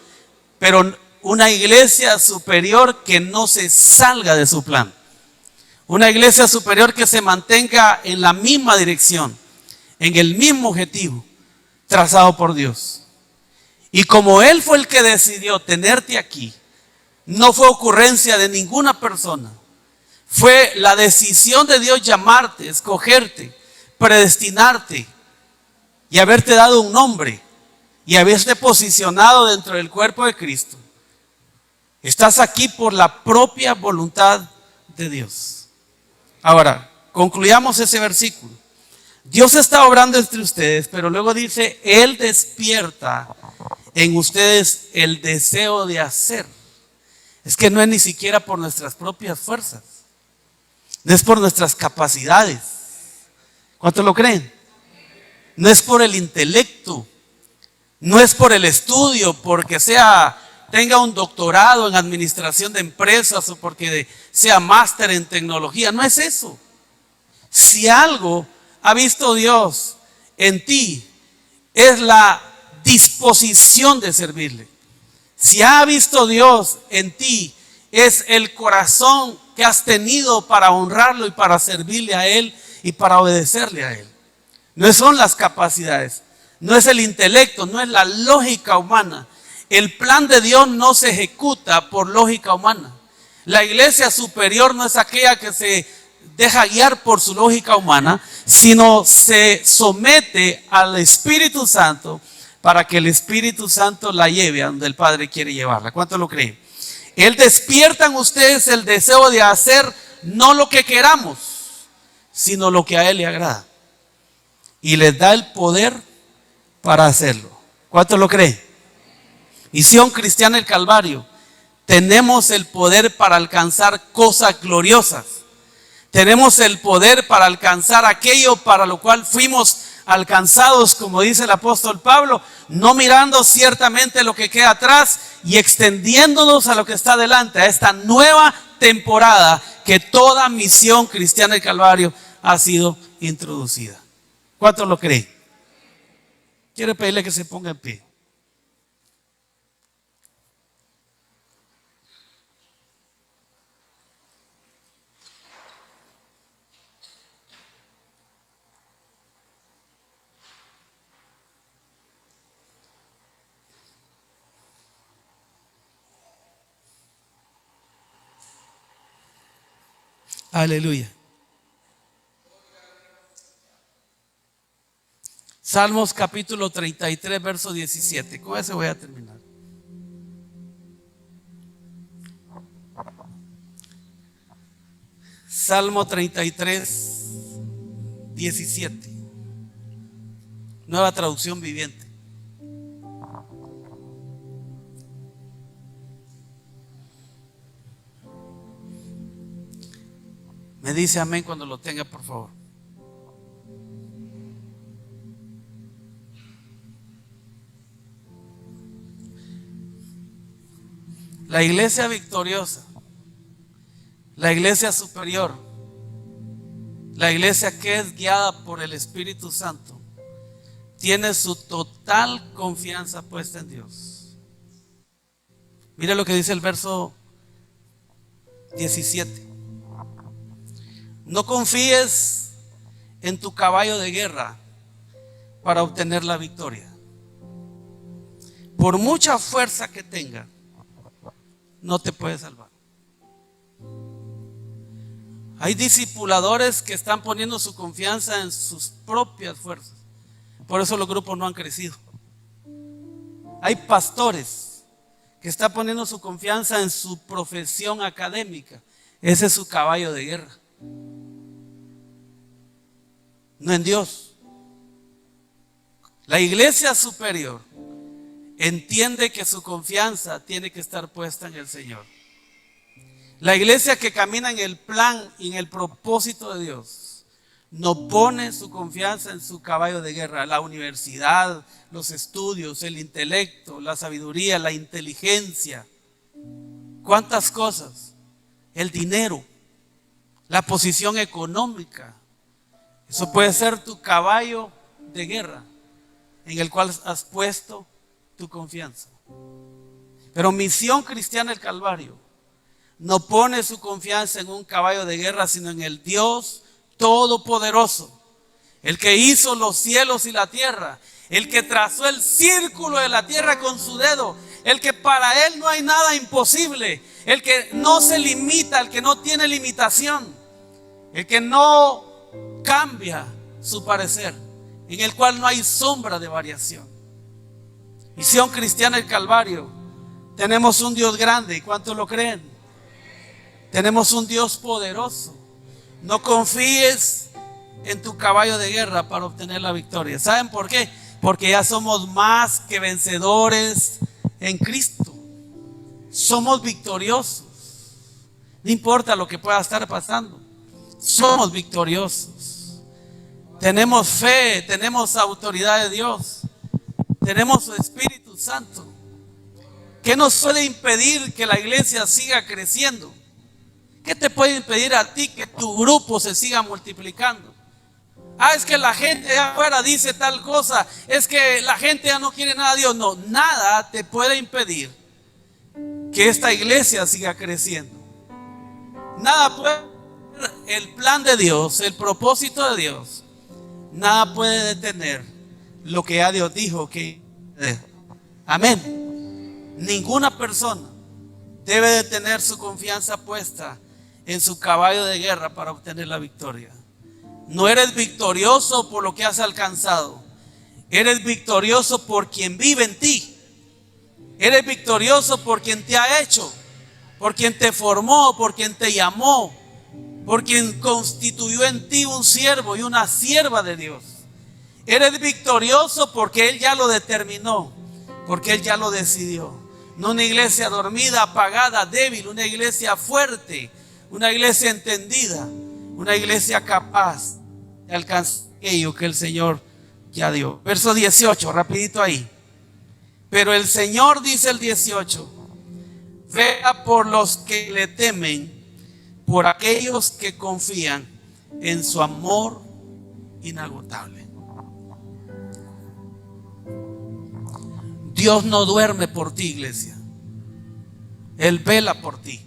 pero una iglesia superior que no se salga de su plan. Una iglesia superior que se mantenga en la misma dirección, en el mismo objetivo trazado por Dios. Y como Él fue el que decidió tenerte aquí, no fue ocurrencia de ninguna persona. Fue la decisión de Dios llamarte, escogerte, predestinarte y haberte dado un nombre y haberte posicionado dentro del cuerpo de Cristo. Estás aquí por la propia voluntad de Dios. Ahora, concluyamos ese versículo. Dios está obrando entre ustedes, pero luego dice, Él despierta en ustedes el deseo de hacer. Es que no es ni siquiera por nuestras propias fuerzas, no es por nuestras capacidades. ¿Cuántos lo creen? No es por el intelecto, no es por el estudio, porque tenga un doctorado en administración de empresas o porque sea máster en tecnología. No es eso. Si algo ha visto Dios en ti, es la disposición de servirle. Si ha visto Dios en ti, es el corazón que has tenido para honrarlo y para servirle a Él y para obedecerle a Él. No son las capacidades, no es el intelecto, no es la lógica humana. El plan de Dios no se ejecuta por lógica humana. La iglesia superior no es aquella que se deja guiar por su lógica humana, sino se somete al Espíritu Santo para que el Espíritu Santo la lleve a donde el Padre quiere llevarla. ¿Cuánto lo creen? Él despierta en ustedes el deseo de hacer no lo que queramos, sino lo que a Él le agrada. Y les da el poder para hacerlo. ¿Cuánto lo creen? Misión Cristiana del Calvario. Tenemos el poder para alcanzar cosas gloriosas. Tenemos el poder para alcanzar aquello para lo cual fuimos alcanzados, como dice el apóstol Pablo, no mirando ciertamente lo que queda atrás y extendiéndonos a lo que está adelante, a esta nueva temporada que toda Misión Cristiana del Calvario ha sido introducida. ¿Cuántos lo creen? Quiero pedirle que se ponga en pie. Aleluya. Salmos capítulo 33, verso 17. Con eso voy a terminar. Salmo 33, 17. Nueva traducción viviente. Me dice amén cuando lo tenga, por favor. La iglesia victoriosa, la iglesia superior, la iglesia que es guiada por el Espíritu Santo, tiene su total confianza puesta en Dios. Mira lo que dice el verso 17. No confíes en tu caballo de guerra para obtener la victoria. Por mucha fuerza que tenga, no te puede salvar. Hay discipuladores que están poniendo su confianza en sus propias fuerzas. Por eso los grupos no han crecido. Hay pastores que están poniendo su confianza en su profesión académica. Ese es su caballo de guerra. No en Dios. La iglesia superior entiende que su confianza tiene que estar puesta en el Señor. La iglesia que camina en el plan y en el propósito de Dios no pone su confianza en su caballo de guerra, la universidad, los estudios, el intelecto, la sabiduría, la inteligencia. ¿Cuántas cosas? El dinero, la posición económica. Eso puede ser tu caballo de guerra en el cual has puesto tu confianza. Pero Misión Cristiana del Calvario no pone su confianza en un caballo de guerra, sino en el Dios Todopoderoso, el que hizo los cielos y la tierra, el que trazó el círculo de la tierra con su dedo, el que para Él no hay nada imposible, el que no se limita, el que no tiene limitación, el que no cambia su parecer. en el cual no hay sombra de variación. Misión Cristiana del Calvario, tenemos un Dios grande. ¿Cuántos lo creen? Tenemos un Dios poderoso. No confíes en tu caballo de guerra para obtener la victoria. ¿Saben por qué? Porque ya somos más que vencedores en Cristo. Somos victoriosos. No importa lo que pueda estar pasando, somos victoriosos. Tenemos fe, tenemos autoridad de Dios, tenemos su Espíritu Santo. ¿Qué nos puede impedir que la iglesia siga creciendo? ¿Qué te puede impedir a ti que tu grupo se siga multiplicando? Es que la gente de afuera dice tal cosa, es que la gente ya no quiere nada de Dios. No, nada te puede impedir que esta iglesia siga creciendo. Nada puede, el plan de Dios, el propósito de Dios, nada puede detener lo que ya Dios dijo que. Amén. Ninguna persona debe de tener su confianza puesta en su caballo de guerra para obtener la victoria. No eres victorioso por lo que has alcanzado. Eres victorioso por quien vive en ti. Eres victorioso por quien te ha hecho, por quien te formó, por quien te llamó, por quien constituyó en ti un siervo y una sierva de Dios. Eres victorioso porque Él ya lo determinó, porque Él ya lo decidió. No una iglesia dormida, apagada, débil, una iglesia fuerte, una iglesia entendida, una iglesia capaz de alcanzar aquello que el Señor ya dio. Verso 18, rapidito ahí. Pero el Señor, dice el 18, vea por los que le temen, por aquellos que confían en su amor inagotable. Dios no duerme por ti, iglesia. Él vela por ti.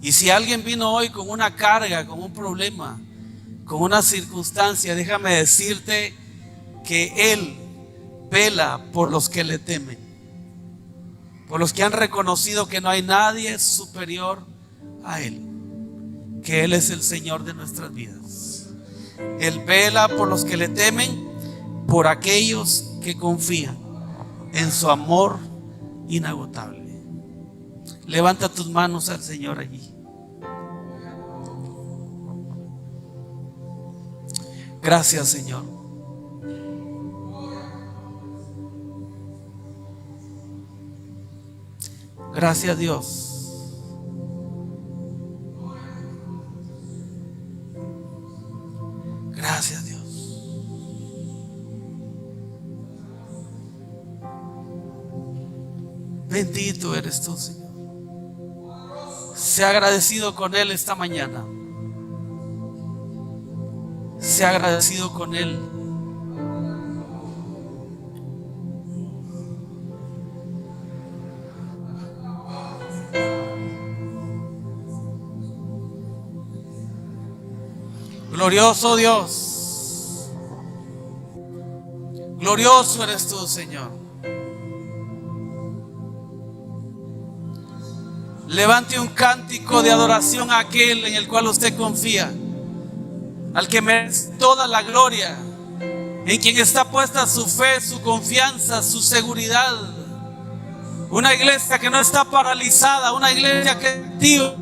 Y si alguien vino hoy con una carga, con un problema, con una circunstancia, déjame decirte que Él vela por los que le temen, por los que han reconocido que no hay nadie superior a Él, que Él es el Señor de nuestras vidas. Él vela por los que le temen, por aquellos que confían en su amor inagotable. Levanta tus manos al Señor allí. Gracias, Señor. Gracias, Dios. Gracias, Dios. Bendito eres tú, Señor. Sea agradecido con Él esta mañana. Sea agradecido con Él. Glorioso Dios. Glorioso eres tú, Señor. Levante un cántico de adoración a aquel en el cual usted confía, al que merece toda la gloria, en quien está puesta su fe, su confianza, su seguridad. Una iglesia que no está paralizada, una iglesia que es activa,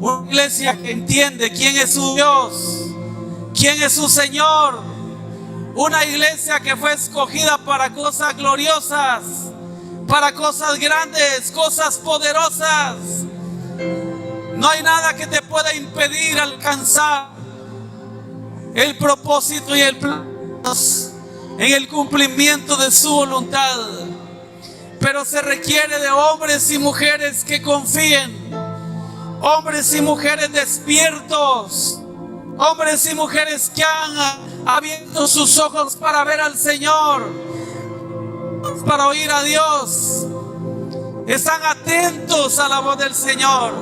una iglesia que entiende quién es su Dios, quién es su Señor. Una iglesia que fue escogida para cosas gloriosas, para cosas grandes, cosas poderosas. No hay nada que te pueda impedir alcanzar el propósito y el plan en el cumplimiento de su voluntad. Pero se requiere de hombres y mujeres que confíen, hombres y mujeres despiertos, hombres y mujeres que han abierto sus ojos para ver al Señor, para oír a Dios. Están atentos a la voz del Señor,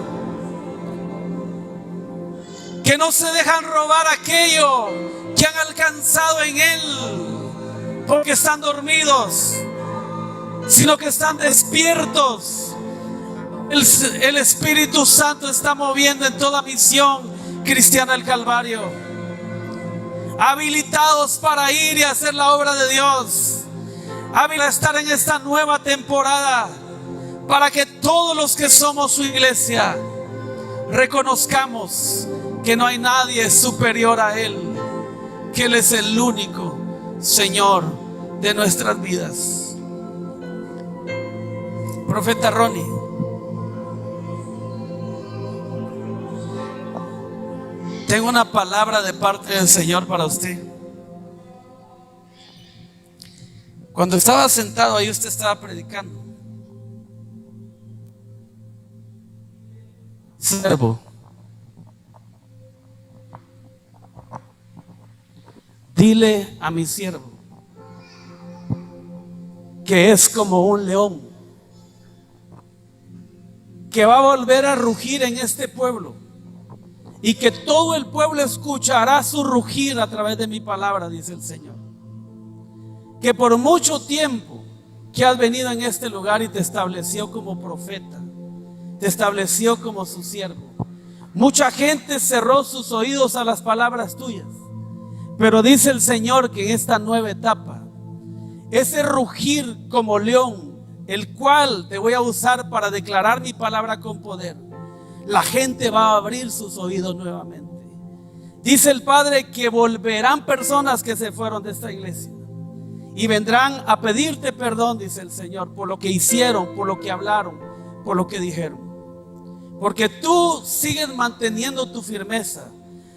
que no se dejan robar aquello que han alcanzado en Él porque están dormidos, sino que están despiertos. El Espíritu Santo está moviendo en toda Misión Cristiana del Calvario. habilitados para ir y hacer la obra de Dios, habilitados a estar en esta nueva temporada, para que todos los que somos su iglesia reconozcamos que no hay nadie superior a Él, que Él es el único Señor de nuestras vidas. Profeta Ronnie, tengo una palabra de parte del Señor para usted. Cuando estaba sentado ahí, usted estaba predicando. Siervo, dile a mi siervo que es como un león, que va a volver a rugir en este pueblo, y que todo el pueblo escuchará su rugir a través de mi palabra, dice el Señor. Que por mucho tiempo que has venido en este lugar y te estableció como profeta, te estableció como su siervo, mucha gente cerró sus oídos a las palabras tuyas, pero dice el Señor que en esta nueva etapa, ese rugir como león, el cual te voy a usar para declarar mi palabra con poder, la gente va a abrir sus oídos nuevamente. Dice el Padre que volverán personas que se fueron de esta iglesia y vendrán a pedirte perdón, dice el Señor, por lo que hicieron, por lo que hablaron, por lo que dijeron. Porque tú sigues manteniendo tu firmeza,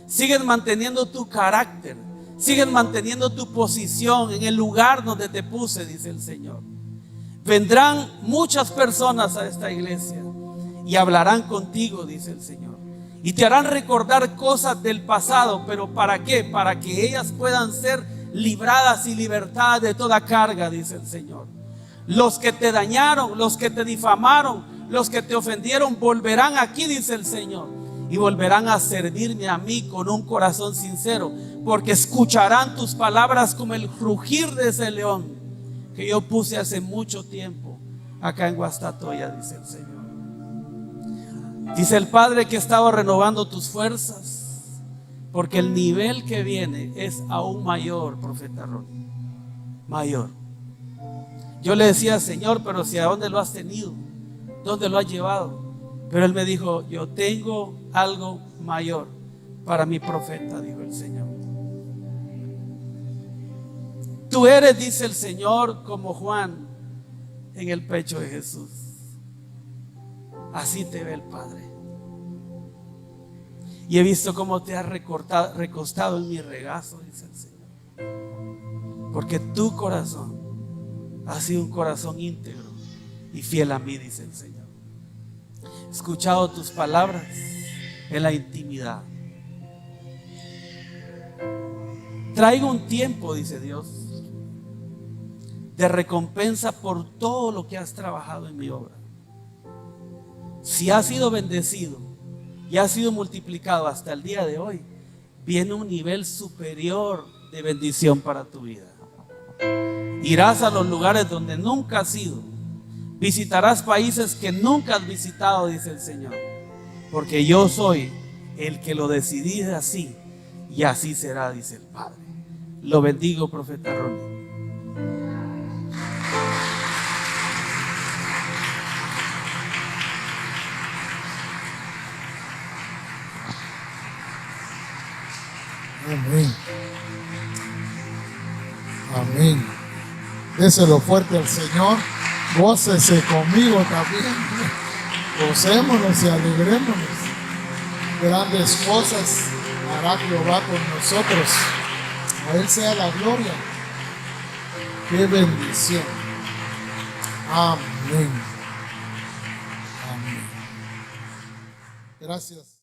sigues manteniendo tu carácter, sigues manteniendo tu posición en el lugar donde te puse, dice el Señor. Vendrán muchas personas a esta iglesia y hablarán contigo, dice el Señor, y te harán recordar cosas del pasado. ¿Pero para qué? Para que ellas puedan ser libradas y libertadas de toda carga, dice el Señor. Los que te dañaron, los que te difamaron, los que te ofendieron, volverán aquí, dice el Señor, y volverán a servirme a mí con un corazón sincero, porque escucharán tus palabras como el rugir de ese león que yo puse hace mucho tiempo acá en Guastatoya, dice el Señor. Dice el Padre que he estado renovando tus fuerzas, porque el nivel que viene es aún mayor, profeta Ronnie, mayor. Yo le decía, Señor, pero si a dónde lo has tenido, dónde lo has llevado. Pero Él me dijo, yo tengo algo mayor para mi profeta, dijo el Señor. Tú eres, dice el Señor, como Juan en el pecho de Jesús. Así te ve el Padre. Y he visto cómo te has recostado en mi regazo, dice el Señor. Porque tu corazón ha sido un corazón íntegro y fiel a mí, dice el Señor. He escuchado tus palabras en la intimidad. Traigo un tiempo, dice Dios, de recompensa por todo lo que has trabajado en mi obra. Si has sido bendecido y has sido multiplicado hasta el día de hoy, viene un nivel superior de bendición para tu vida. Irás a los lugares donde nunca has ido. Visitarás países que nunca has visitado, dice el Señor, porque yo soy el que lo decidí así, y así será, dice el Padre. Lo bendigo, profeta Ronnie. Amén. Amén. Déselo fuerte al Señor. Gócese conmigo también. Gocémonos y alegrémonos. Grandes cosas hará Jehová con nosotros. A Él sea la gloria. Qué bendición. Amén. Amén. Gracias.